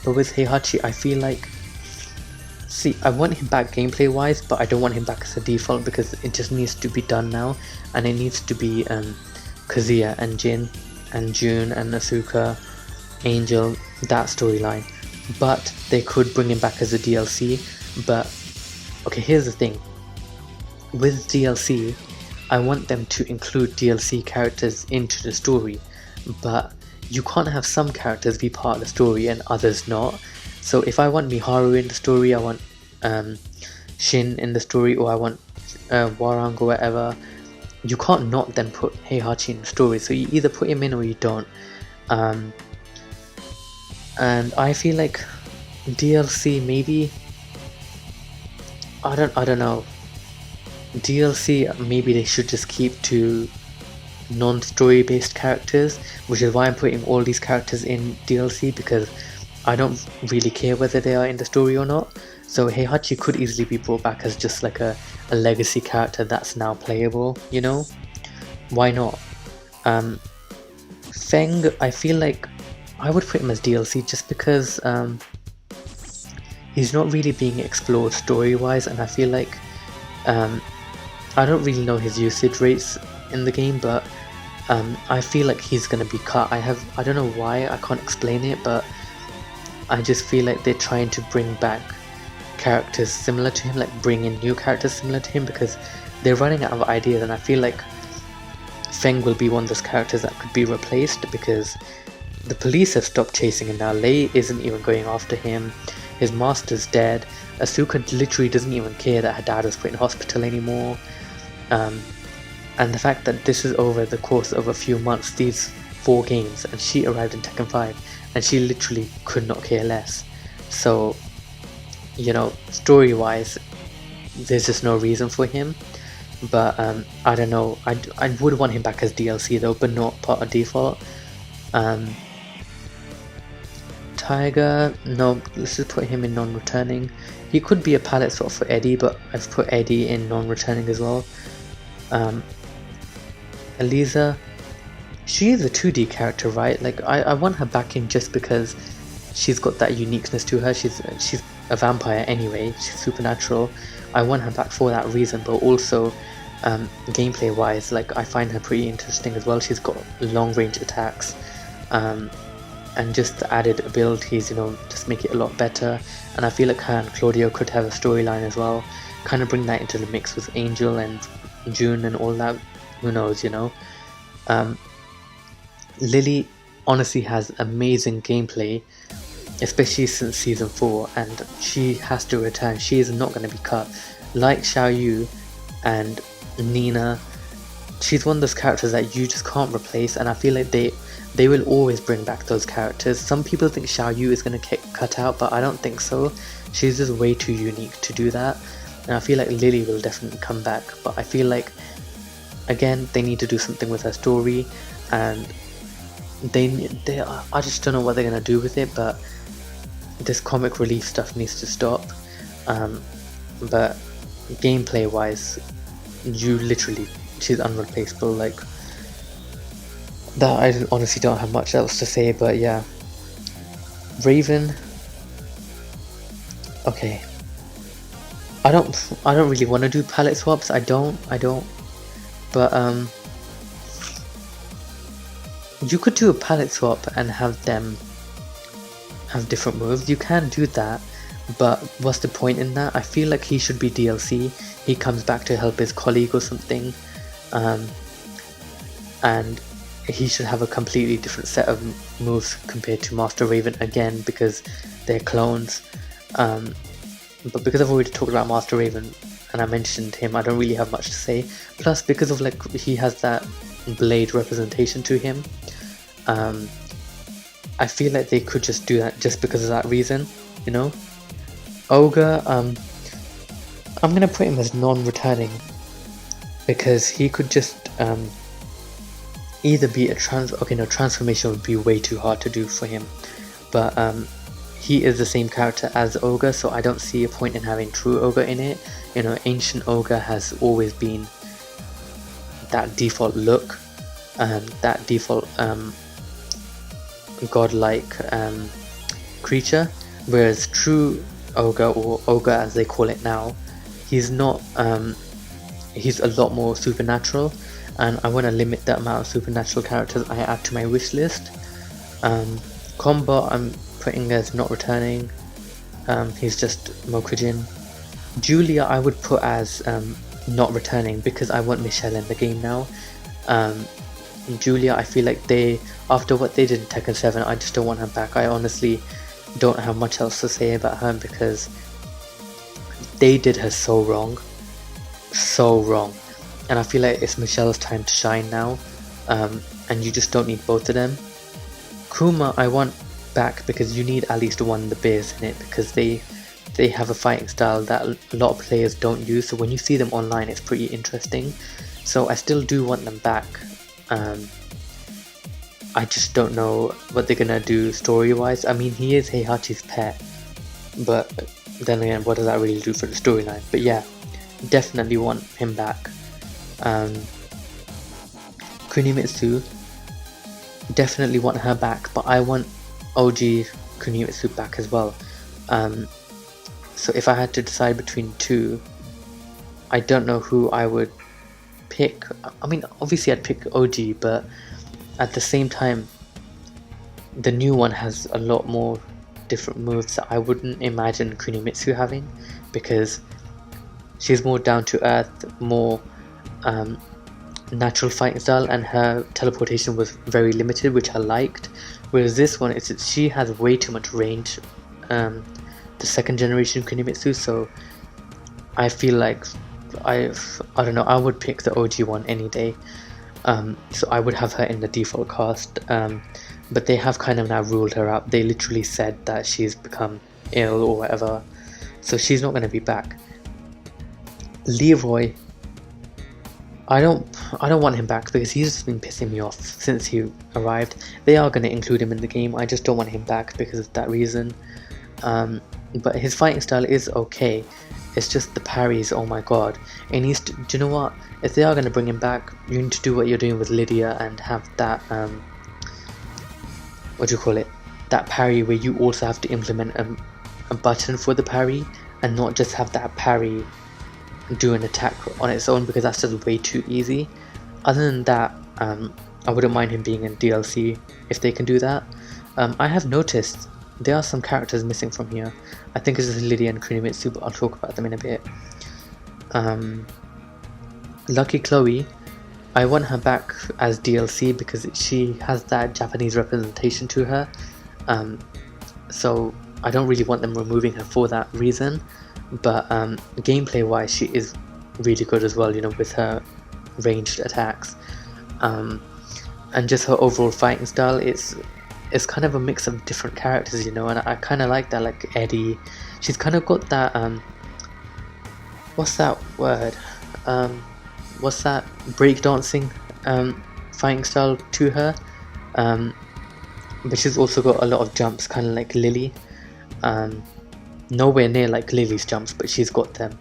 But with Heihachi, I feel like, see, I want him back gameplay wise, but I don't want him back as a default, because it just needs to be done now, and it needs to be Kazuya and Jin and June and Asuka, Angel, that storyline. But they could bring him back as a DLC. But okay, here's the thing, with DLC I want them to include DLC characters into the story, but you can't have some characters be part of the story and others not. So if I want Miharu in the story, I want Shin in the story, or I want Warang or whatever, you can't not then put Heihachi in the story. So you either put him in or you don't. And I feel like DLC, maybe, I don't know. DLC, maybe they should just keep to non-story based characters, which is why I'm putting all these characters in DLC, because I don't really care whether they are in the story or not. So Heihachi could easily be brought back as just like a legacy character that's now playable, you know? Why not? Feng, I feel like I would put him as DLC just because he's not really being explored story-wise, and I feel like I don't really know his usage rates in the game, but I feel like he's gonna be cut. I don't know why, I can't explain it, but I just feel like they're trying to bring back characters similar to him, like bring in new characters similar to him, because they're running out of ideas, and I feel like Feng will be one of those characters that could be replaced, because the police have stopped chasing him now. Lei isn't even going after him, his master's dead, Asuka literally doesn't even care that her dad was put in hospital anymore, and the fact that this is over the course of a few months, these 4 games, and she arrived in Tekken 5 and she literally could not care less. So, you know, story wise there's just no reason for him. But I don't know, I would want him back as DLC though, but not part of default. Tiger, no, let's just put him in non-returning. He could be a palette swap for Eddie, but I've put Eddie in non-returning as well. Eliza, she is a 2D character, right? Like, I want her back in just because she's got that uniqueness to her. She's a vampire anyway, she's supernatural. I want her back for that reason, but also gameplay wise, like, I find her pretty interesting as well. She's got long range attacks, and just the added abilities, you know, just make it a lot better. And I feel like her and Claudio could have a storyline as well, kind of bring that into the mix with Angel and June and all that. Who knows, you know. Lily honestly has amazing gameplay, especially since season 4, and she has to return. She is not going to be cut. Like Xiaoyu and Nina, she's one of those characters that you just can't replace, and I feel like they will always bring back those characters. Some people think Xiaoyu is going to get cut out, but I don't think so. She's just way too unique to do that, and I feel like Lily will definitely come back. But I feel like, again, they need to do something with her story, and I just don't know what they're going to do with it, but this comic relief stuff needs to stop. But gameplay wise, she's unreplaceable. Like that, I honestly don't have much else to say. But yeah, Raven, okay, I don't really want to do palette swaps. I don't, but you could do a palette swap and have them have different moves. You can do that, but what's the point in that? I feel like he should be DLC. He comes back to help his colleague or something, and he should have a completely different set of moves compared to Master Raven, again, because they're clones. But because I've already talked about Master Raven and I mentioned him, I don't really have much to say. Plus, because of, like, he has that blade representation to him, I feel like they could just do that just because of that reason, you know. Ogre, I'm gonna put him as non-returning because he could just either be a transformation would be way too hard to do for him, but he is the same character as Ogre, so I don't see a point in having true Ogre in it. You know, ancient Ogre has always been that default look and that default godlike creature, whereas true Ogre, or Ogre as they call it now, he's not he's a lot more supernatural, and I want to limit the amount of supernatural characters I add to my wish list. Combo I'm putting as not returning, he's just Mokujin. Julia I would put as not returning because I want Michelle in the game now. Julia, I feel like after what they did in Tekken 7, I just don't want her back. I honestly don't have much else to say about her because they did her so wrong, and I feel like it's Michelle's time to shine now, and you just don't need both of them. Kuma I want back because you need at least one of the bears in it, because they have a fighting style that a lot of players don't use, so when you see them online it's pretty interesting, so I still do want them back. I just don't know what they're gonna do story wise. I mean, he is Heihachi's pet, but then again, what does that really do for the storyline? But yeah, definitely want him back. Kunimitsu, definitely want her back, but I want OG Kunimitsu back as well. So if I had to decide between two, I don't know who I would pick. I mean, obviously I'd pick OG, but at the same time the new one has a lot more different moves that I wouldn't imagine Kunimitsu having, because she's more down to earth, more natural fighting style, and her teleportation was very limited, which I liked, whereas this one she has way too much range, the second generation Kunimitsu, so I feel like I don't know, I would pick the OG one any day. So I would have her in the default cast, but they have kind of now ruled her out. They literally said that she's become ill or whatever, so she's not going to be back. Leroy, I don't want him back because he's just been pissing me off since he arrived. They are going to include him in the game, I just don't want him back because of that reason. But his fighting style is okay, it's just the parries, oh my god. It needs to, do you know what, if they are going to bring him back, you need to do what you're doing with Lydia and have that what do you call it, that parry where you also have to implement a button for the parry, and not just have that parry do an attack on its own, because that's just way too easy. Other than that, I wouldn't mind him being in DLC if they can do that. I have noticed there are some characters missing from here. I think it's just Lydia and Kunimitsu, but I'll talk about them in a bit. Lucky Chloe, I want her back as DLC because she has that Japanese representation to her. So I don't really want them removing her for that reason. But gameplay wise, she is really good as well, you know, with her ranged attacks. And just her overall fighting style, it's kind of a mix of different characters, you know, and I kind of like that. Like Eddie, she's kind of got that what's that word, what's that breakdancing fighting style to her, but she's also got a lot of jumps, kind of like Lily, nowhere near like Lily's jumps, but she's got them.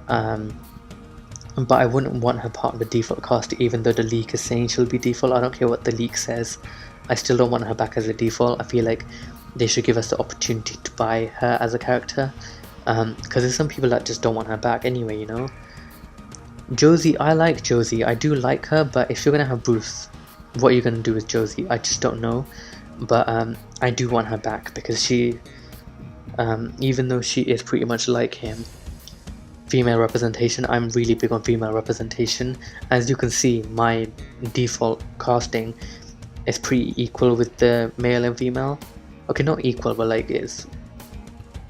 But I wouldn't want her part of the default cast, even though the leak is saying she'll be default. I don't care what the leak says, I still don't want her back as a default. I feel like they should give us the opportunity to buy her as a character, because there's some people that just don't want her back anyway, you know. Josie, I like Josie, I do like her, but if you're gonna have Bruce, what are you gonna do with Josie? I just don't know. But I do want her back because she, even though she is pretty much like him, female representation, I'm really big on female representation. As you can see, my default casting is pretty equal with the male and female. Okay, not equal, but like it's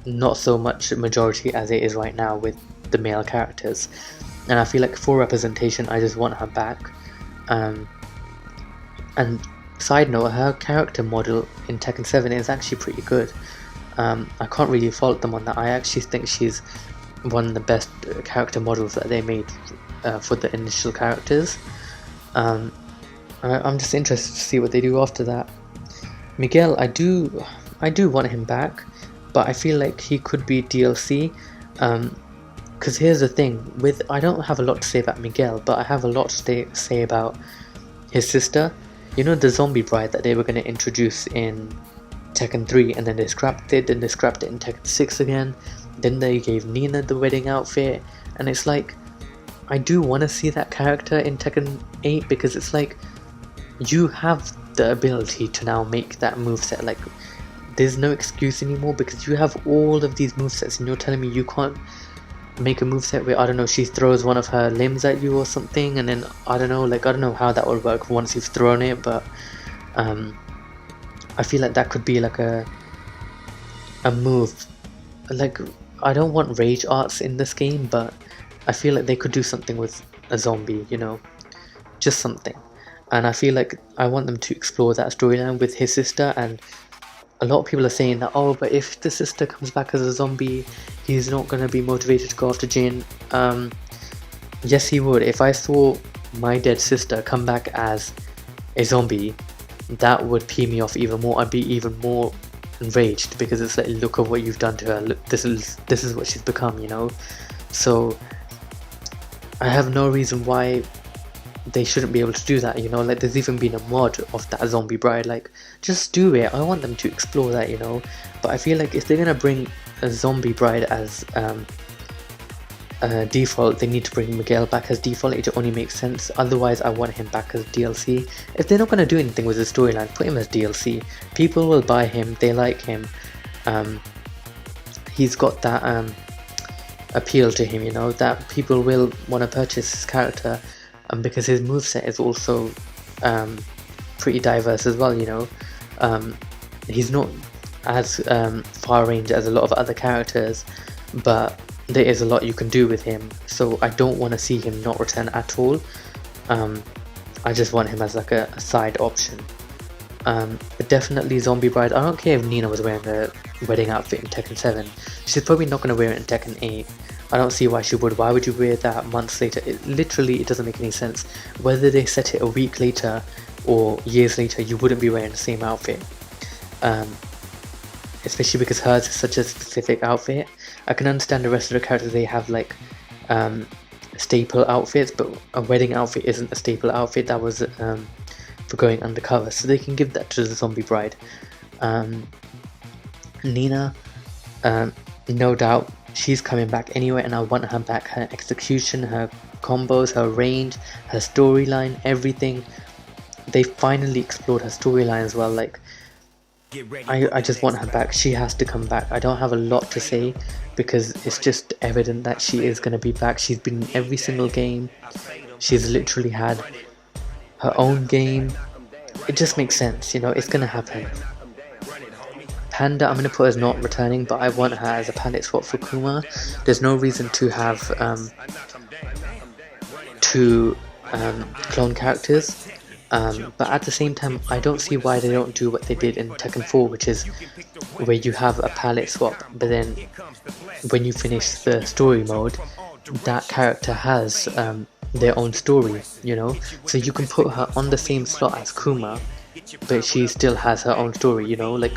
not so much majority as it is right now with the male characters. And I feel like for representation, I just want her back. And Side note, her character model in Tekken 7 is actually pretty good. I can't really fault them on that. I actually think she's one of the best character models that they made for the initial characters. I'm just interested to see what they do after that. Miguel, I do want him back, but I feel like he could be DLC. Because here's the thing, I don't have a lot to say about Miguel, but I have a lot to say about his sister. You know, the zombie bride that they were going to introduce in Tekken 3, and then they scrapped it, and they scrapped it in Tekken 6 again. Then they gave Nina the wedding outfit, and it's like, I do want to see that character in Tekken 8, because it's like, you have the ability to now make that moveset. Like, there's no excuse anymore, because you have all of these movesets, and you're telling me you can't make a moveset where, I don't know, she throws one of her limbs at you or something, and then I don't know how that would work once you've thrown it, but I feel like that could be like a move. Like, I don't want rage arts in this game, but I feel like they could do something with a zombie, you know, just something. And I feel like I want them to explore that storyline with his sister. And a lot of people are saying that, oh, but if the sister comes back as a zombie, he's not going to be motivated to go after Jin. Yes, he would. If I saw my dead sister come back as a zombie, that would pee me off even more. I'd be even more enraged, because it's like, look at what you've done to her. Look, this is what she's become, you know. So I have no reason why they shouldn't be able to do that, you know. Like, there's even been a mod of that zombie bride. Like, just do it. I want them to explore that, you know. But I feel like if they're gonna bring a zombie bride as default, they need to bring Miguel back as default. It only makes sense. Otherwise, I want him back as DLC. If they're not gonna do anything with the storyline, put him as DLC. People will buy him. They like him. He's got that appeal to him, you know, that people will want to purchase his character. Because his moveset is also pretty diverse as well, you know. He's not as far range as a lot of other characters, but there is a lot you can do with him, so I don't want to see him not return at all. I just want him as like a side option. But definitely Zombie Bride. I don't care if Nina was wearing a wedding outfit in Tekken 7, she's probably not going to wear it in Tekken 8. I don't see why she would. Why would you wear that months later? It doesn't make any sense. Whether they set it a week later or years later, you wouldn't be wearing the same outfit. Especially because hers is such a specific outfit. I can understand the rest of the characters, they have like staple outfits, but a wedding outfit isn't a staple outfit. That was for going undercover, so they can give that to the Zombie Bride. Nina, no doubt she's coming back anyway, and I want her back. Her execution, her combos, her range, her storyline, everything. They finally explored her storyline as well. Like, I just want her back. She has to come back. I don't have a lot to say, because it's just evident that she is going to be back. She's been in every single game. She's literally had her own game. It just makes sense, you know, it's going to happen. Panda, I'm going to put as not returning, but I want her as a palette swap for Kuma. There's no reason to have two clone characters. But at the same time, I don't see why they don't do what they did in Tekken 4, which is where you have a palette swap, but then when you finish the story mode, that character has their own story, you know. So you can put her on the same slot as Kuma, but she still has her own story, you know. Like,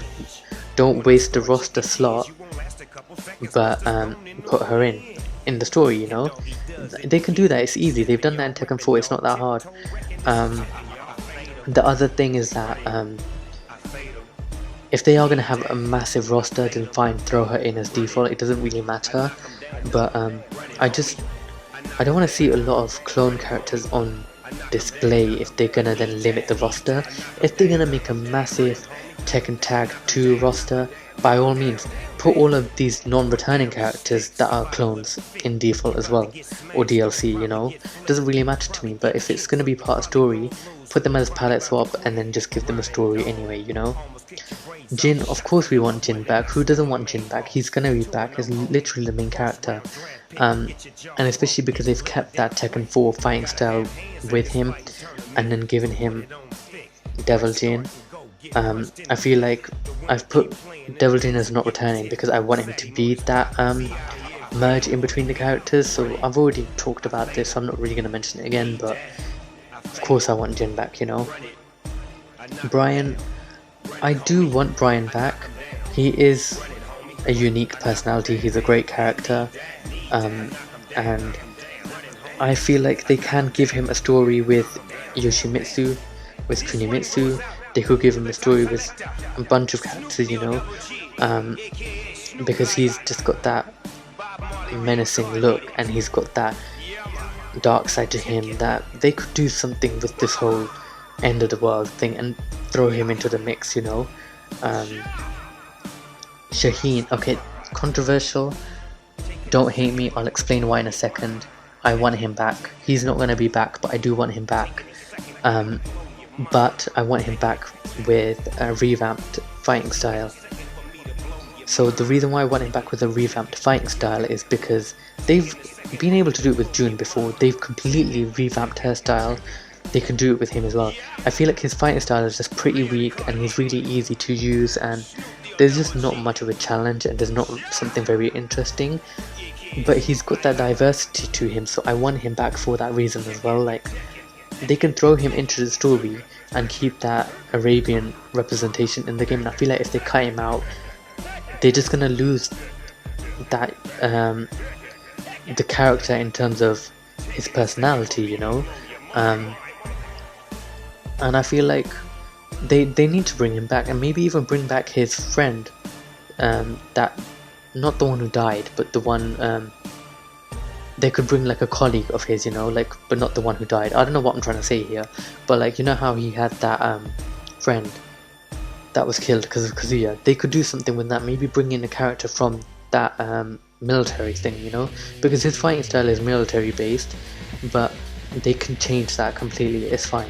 don't waste the roster slot, but put her in the story, you know. They can do that. It's easy. They've done that in Tekken 4. It's not that hard. The other thing is that if they are going to have a massive roster, then fine, throw her in as default. It doesn't really matter. But I don't want to see a lot of clone characters on display if they're gonna then limit the roster. If they're gonna make a massive Tekken Tag 2 roster, by all means put all of these non-returning characters that are clones in default as well, or DLC, you know. Doesn't really matter to me, but if it's gonna be part of story, put them as palette swap and then just give them a story anyway, you know. Jin, of course we want Jin back. Who doesn't want Jin back? He's gonna be back. He's literally the main character. And especially because they've kept that Tekken 4 fighting style with him, and then given him Devil Jin. I feel like I've put Devil Jin as not returning because I want him to be that merge in between the characters. So I've already talked about this, so I'm not really going to mention it again, but of course I want Jin back, you know. Brian, I do want Brian back. He is a unique personality, he's a great character, and I feel like they can give him a story with Yoshimitsu, with Kunimitsu. They could give him a story with a bunch of characters, you know, because he's just got that menacing look and he's got that dark side to him, that they could do something with this whole end of the world thing and throw him into the mix, you know. Shaheen, okay, controversial, don't hate me, I'll explain why in a second. I want him back. He's not going to be back, but I do want him back. But I want him back with a revamped fighting style. So the reason why I want him back with a revamped fighting style is because they've been able to do it with June before. They've completely revamped her style. They can do it with him as well. I feel like his fighting style is just pretty weak and he's really easy to use, and there's just not much of a challenge and there's not something very interesting. But he's got that diversity to him, so I want him back for that reason as well. Like, they can throw him into the story and keep that Arabian representation in the game, and I feel like if they cut him out, they're just gonna lose that the character in terms of his personality, you know. And I feel like they need to bring him back, and maybe even bring back his friend, that, not the one who died, but the one, they could bring like a colleague of his, you know, like, but not the one who died. I don't know what I'm trying to say here, but like, you know how he had that friend that was killed because of Kazuya. They could do something with that, maybe bring in a character from that military thing, you know, because his fighting style is military based, but they can change that completely, it's fine.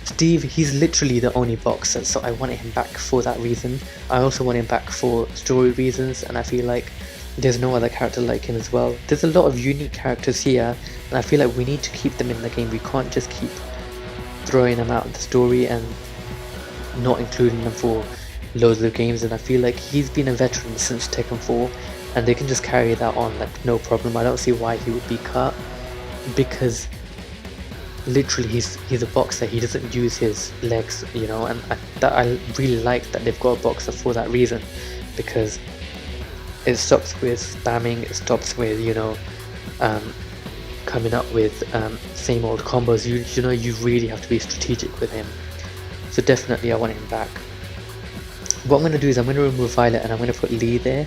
Steve, he's literally the only boxer, so I wanted him back for that reason. I also want him back for story reasons, and I feel like there's no other character like him as well. There's a lot of unique characters here, and I feel like we need to keep them in the game. We can't just keep throwing them out of the story and not including them for loads of games. And I feel like he's been a veteran since Tekken 4, and they can just carry that on like no problem. I don't see why he would be cut, because literally he's a boxer. He doesn't use his legs, you know, and I really like that they've got a boxer for that reason, because it stops with spamming, it stops with, you know, coming up with same old combos. You know, you really have to be strategic with him. So definitely I want him back. What I'm going to do is I'm going to remove Violet and I'm going to put Lee there.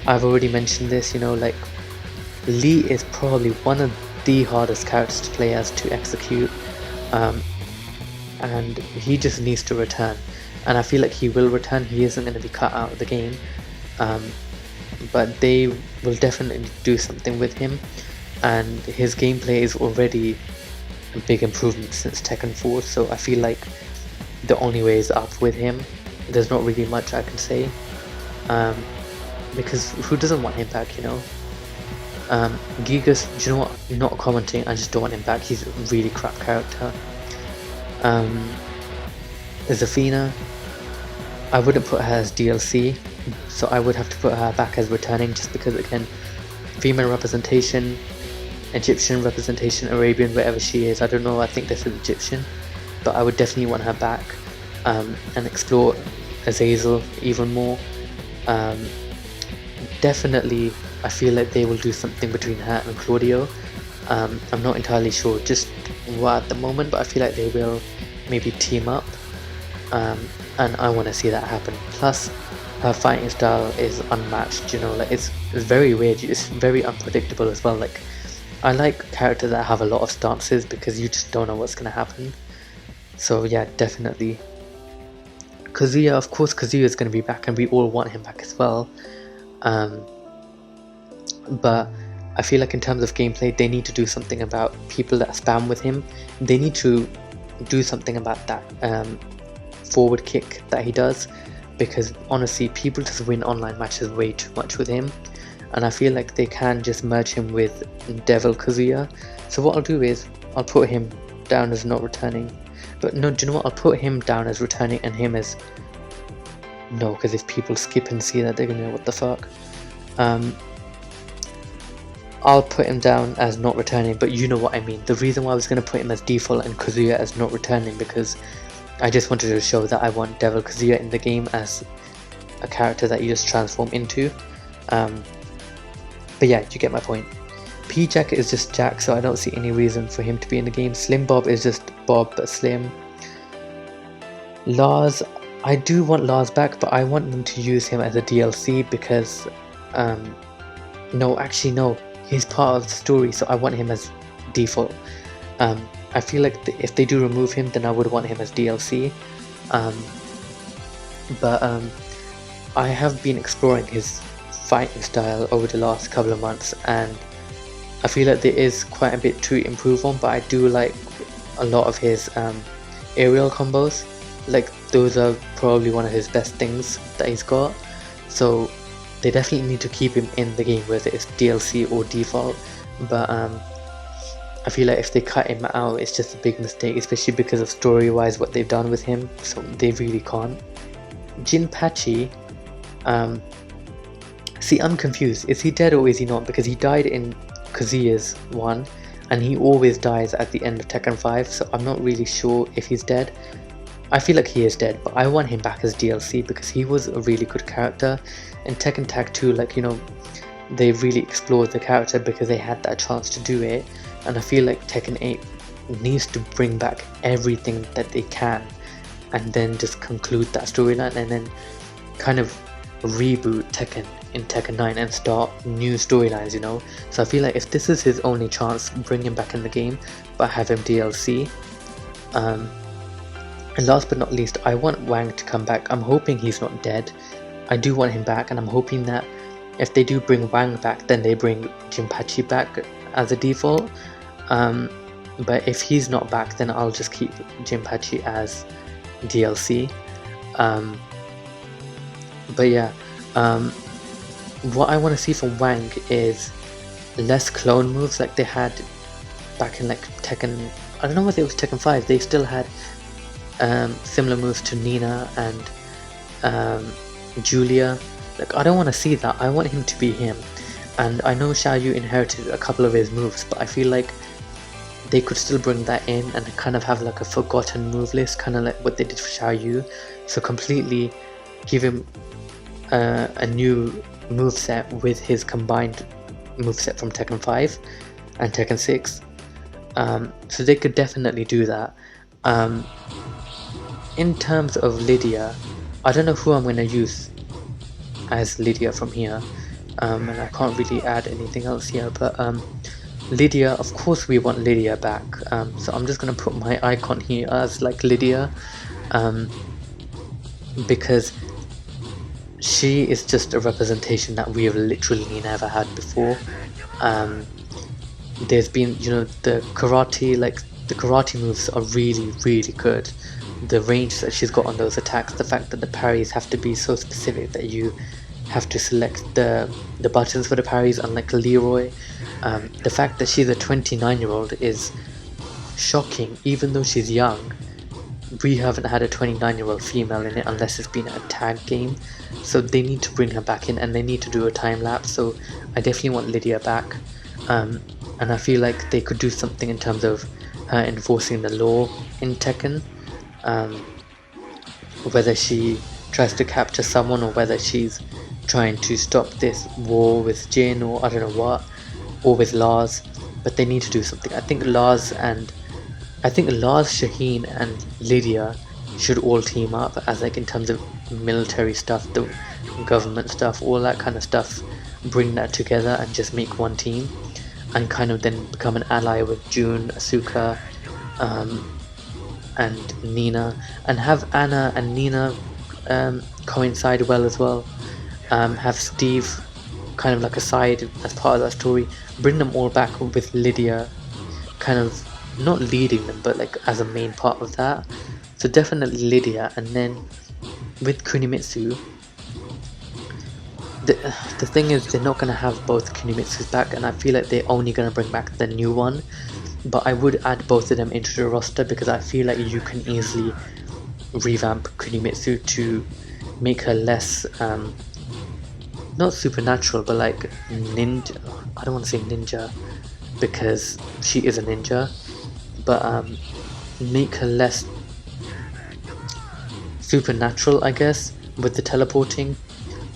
I've already mentioned this, you know, like, Lee is probably one of the hardest characters to play as, to execute, and he just needs to return, and I feel like he will return. He isn't going to be cut out of the game, but they will definitely do something with him, and his gameplay is already a big improvement since Tekken 4, so I feel like the only way is up with him. There's not really much I can say, because who doesn't want him back, you know. Gigas, do you know what, not commenting, I just don't want him back. He's a really crap character. Zafina, I wouldn't put her as DLC, so I would have to put her back as returning, just because, again, female representation, Egyptian representation, Arabian, wherever she is, I don't know, I think this is Egyptian, but I would definitely want her back, and explore Azazel even more. Definitely I feel like they will do something between her and Claudio. I'm not entirely sure just what at the moment, but I feel like they will maybe team up, and I want to see that happen. Plus, her fighting style is unmatched, you know, like, it's very weird, it's very unpredictable as well. Like, I like characters that have a lot of stances, because you just don't know what's going to happen. So yeah, definitely. Kazuya, of course Kazuya is going to be back, and we all want him back as well. But I feel like in terms of gameplay, they need to do something about people that spam with him. They need to do something about that forward kick that he does, because honestly people just win online matches way too much with him, and I feel like they can just merge him with Devil Kazuya. So what I'll do is I'll put him down as not returning. But no, do you know what? I'll put him down as returning and him as no, because if people skip and see that, they're gonna know what the fuck. I'll put him down as not returning, but you know what I mean. The reason why I was gonna put him as default and Kazuya as not returning, because I just wanted to show that I want Devil Kazuya in the game as a character that you just transform into. But yeah, you get my point. P-Jack is just Jack, so I don't see any reason for him to be in the game. Slim Bob is just Bob but slim. Lars, I do want Lars back, but I want them to use him as a DLC because no, actually no, he's part of the story, so I want him as default. I feel like if they do remove him, then I would want him as DLC. But I have been exploring his fighting style over the last couple of months, and I feel like there is quite a bit to improve on, but I do like a lot of his aerial combos. Like, those are probably one of his best things that he's got, so they definitely need to keep him in the game, whether it's DLC or default. But I feel like if they cut him out, it's just a big mistake, especially because of story wise what they've done with him, so they really can't. Jinpachi, see, I'm confused, is he dead or is he not? Because he died in Kazuya's one, and he always dies at the end of Tekken 5, so I'm not really sure if he's dead. I feel like he is dead, but I want him back as DLC because he was a really good character. In Tekken Tag 2, like, you know, they really explored the character because they had that chance to do it, and I feel like Tekken 8 needs to bring back everything that they can and then just conclude that storyline and then kind of reboot Tekken in Tekken 9 and start new storylines, you know. So I feel like if this is his only chance, bring him back in the game but have him DLC. And last but not least, I want Wang to come back. I'm hoping he's not dead. I do want him back, and I'm hoping that if they do bring Wang back, then they bring Jinpachi back as a default. But if he's not back, then I'll just keep Jinpachi as DLC. But yeah, what I want to see from Wang is less clone moves like they had back in like Tekken, I don't know whether it was Tekken 5, they still had similar moves to Nina and Julia. Like, I don't want to see that. I want him to be him. And I know Xiaoyu inherited a couple of his moves, but I feel like they could still bring that in and kind of have like a forgotten move list, kind of like what they did for Xiaoyu. So completely give him a new moveset with his combined moveset from Tekken 5 and Tekken 6. So they could definitely do that. In terms of Lydia, I don't know who I'm going to use as Lydia from here, and I can't really add anything else here, but Lydia, of course we want Lydia back, so I'm just going to put my icon here as like Lydia, because she is just a representation that we have literally never had before. There's been, you know, the karate moves are really, really good. The range that she's got on those attacks, the fact that the parries have to be so specific that you have to select the buttons for the parries, unlike Leroy. The fact that she's a 29-year-old is shocking. Even though she's young, we haven't had a 29-year-old female in it unless it's been a tag game, so they need to bring her back in and they need to do a time lapse. So I definitely want Lydia back, and I feel like they could do something in terms of her enforcing the law in Tekken. Whether she tries to capture someone or whether she's trying to stop this war with Jin, or I don't know what, or with Lars, but they need to do something. I think Lars, Shaheen and Lydia should all team up, as like in terms of military stuff, the government stuff, all that kind of stuff, bring that together and just make one team and kind of then become an ally with June, Asuka, and Nina, and have Anna and Nina coincide well as well. Have Steve kind of like a side as part of that story. Bring them all back with Lydia kind of not leading them, but like as a main part of that. So definitely Lydia, and then with Kunimitsu, the thing is they're not going to have both Kunimitsus back, and I feel like they're only going to bring back the new one. but I would add both of them into the roster because I feel like you can easily revamp Kunimitsu to make her less not supernatural, but like ninja. I don't want to say ninja because she is a ninja, but make her less supernatural, I guess, with the teleporting.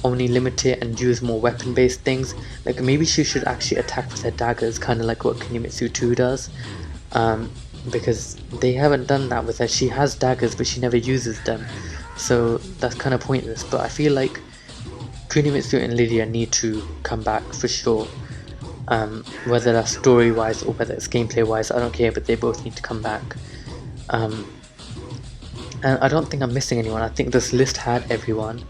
Only limit it and use more weapon based things. Like maybe she should actually attack with her daggers, kind of like what Kunimitsu 2 does, because they haven't done that with her. She has daggers but she never uses them, so that's kind of pointless. But I feel like Kunimitsu and Lydia need to come back for sure, whether that's story wise or whether it's gameplay wise, I don't care, but they both need to come back. And I don't think I'm missing anyone. I think this list had everyone.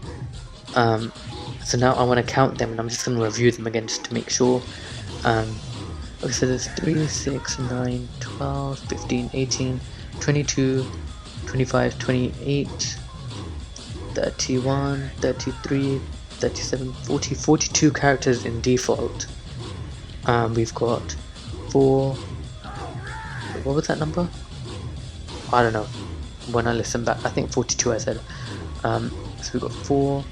So now I want to count them and I'm just going to review them again just to make sure. Okay, so there's 3, 6, 9, 12, 15, 18, 22, 25, 28, 31, 33, 37, 40, 42 characters in default. We've got 4, what was that number? I don't know, when I listen back, I think 42 I said. So we've got 4,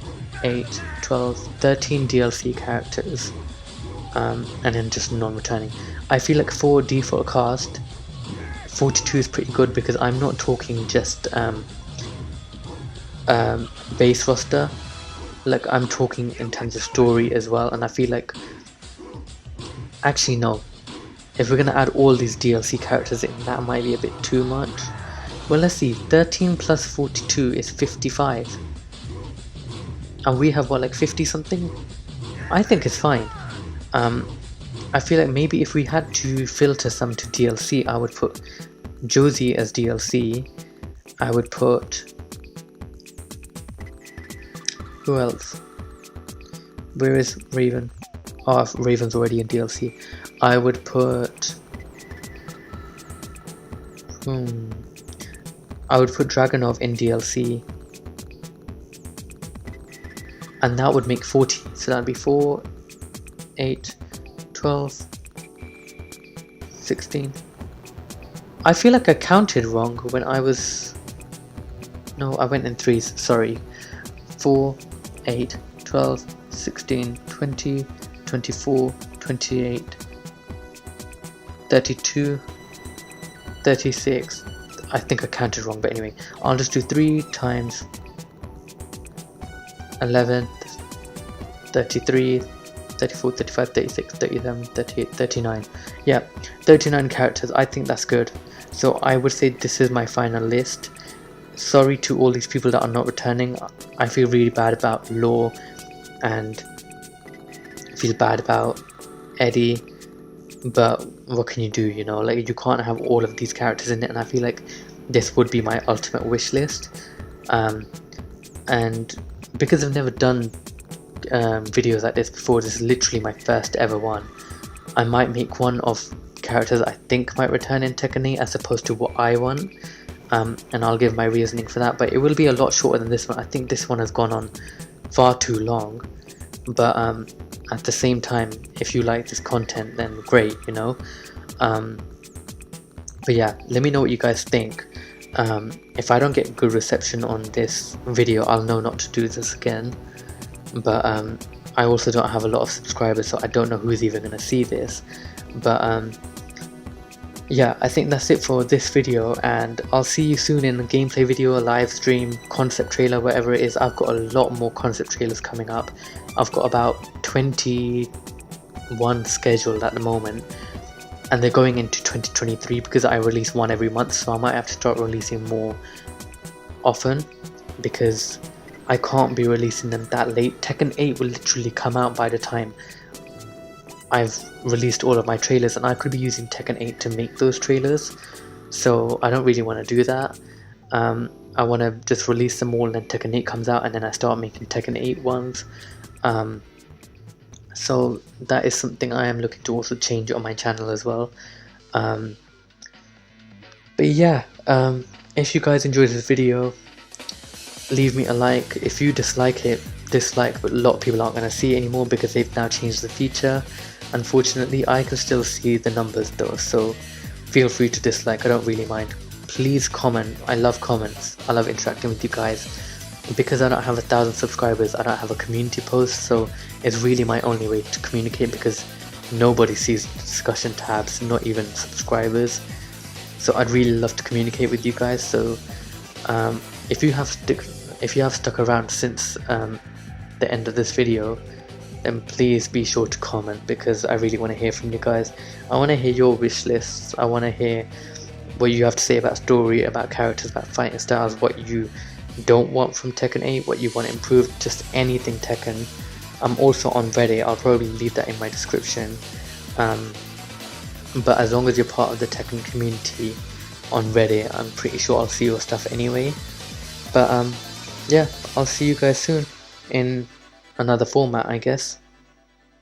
8, 12, 13 DLC characters, and then just non-returning. I feel like for default cast, 42 is pretty good because I'm not talking just base roster, like I'm talking in terms of story as well. And I feel like, actually no, if we're gonna add all these DLC characters in, that might be a bit too much. Well, let's see, 13 plus 42 is 55. And we have what, like 50 something? I think it's fine. I feel like maybe if we had to filter some to DLC, I would put Josie as DLC. I would put, who else? Where is Raven? Oh, Raven's already in DLC. I would put I would put Dragonov in DLC. And that would make 40, so that'd be 4, 8, 12, 16. I feel like I counted wrong when I was, no, I went in threes, sorry. 4, 8, 12, 16, 20, 24, 28, 32, 36. I think I counted wrong, but anyway, I'll just do 3 times 11, 33, 34, 35, 36, 37, 38, 39. Yeah, 39 characters. I think that's good. So I would say this is my final list. Sorry to all these people that are not returning. I feel really bad about Law and feel bad about Eddie, but what can you do, you know, like you can't have all of these characters in it, and I feel like this would be my ultimate wish list. And because I've never done videos like this before, this is literally my first ever one. I might make one of characters I think might return in Tekken 8 as opposed to what I want, and I'll give my reasoning for that, but it will be a lot shorter than this one. I think this one has gone on far too long, but at the same time, if you like this content, then great, you know. But yeah, let me know what you guys think. If I don't get good reception on this video, I'll know not to do this again. But I also don't have a lot of subscribers, so I don't know who's even going to see this. But yeah, I think that's it for this video, and I'll see you soon in a gameplay video, a live stream, concept trailer, whatever it is. I've got a lot more concept trailers coming up. I've got about 21 scheduled at the moment, and they're going into 2023 because I release one every month, so I might have to start releasing more often because I can't be releasing them that late. Tekken 8 will literally come out by the time I've released all of my trailers, and I could be using Tekken 8 to make those trailers, so I don't really want to do that. I want to just release them all and then Tekken 8 comes out and then I start making Tekken 8 ones. So that is something I am looking to also change on my channel as well. But yeah, if you guys enjoyed this video, leave me a like. If you dislike it, dislike, but a lot of people aren't going to see it anymore because they've now changed the feature. Unfortunately, I can still see the numbers though, so feel free to dislike, I don't really mind. Please comment, I love comments, I love interacting with you guys. Because I don't have 1,000 subscribers, I don't have a community post, so it's really my only way to communicate, because nobody sees discussion tabs, not even subscribers. So I'd really love to communicate with you guys. So if you have stuck around since the end of this video, then please be sure to comment, because I really want to hear from you guys. I want to hear your wish lists. I want to hear what you have to say about story, about characters, about fighting styles, what you don't want from Tekken 8, what you want improved, just anything Tekken. I'm also on Reddit, I'll probably leave that in my description. But as long as you're part of the Tekken community on Reddit, I'm pretty sure I'll see your stuff anyway. But yeah, I'll see you guys soon in another format, I guess.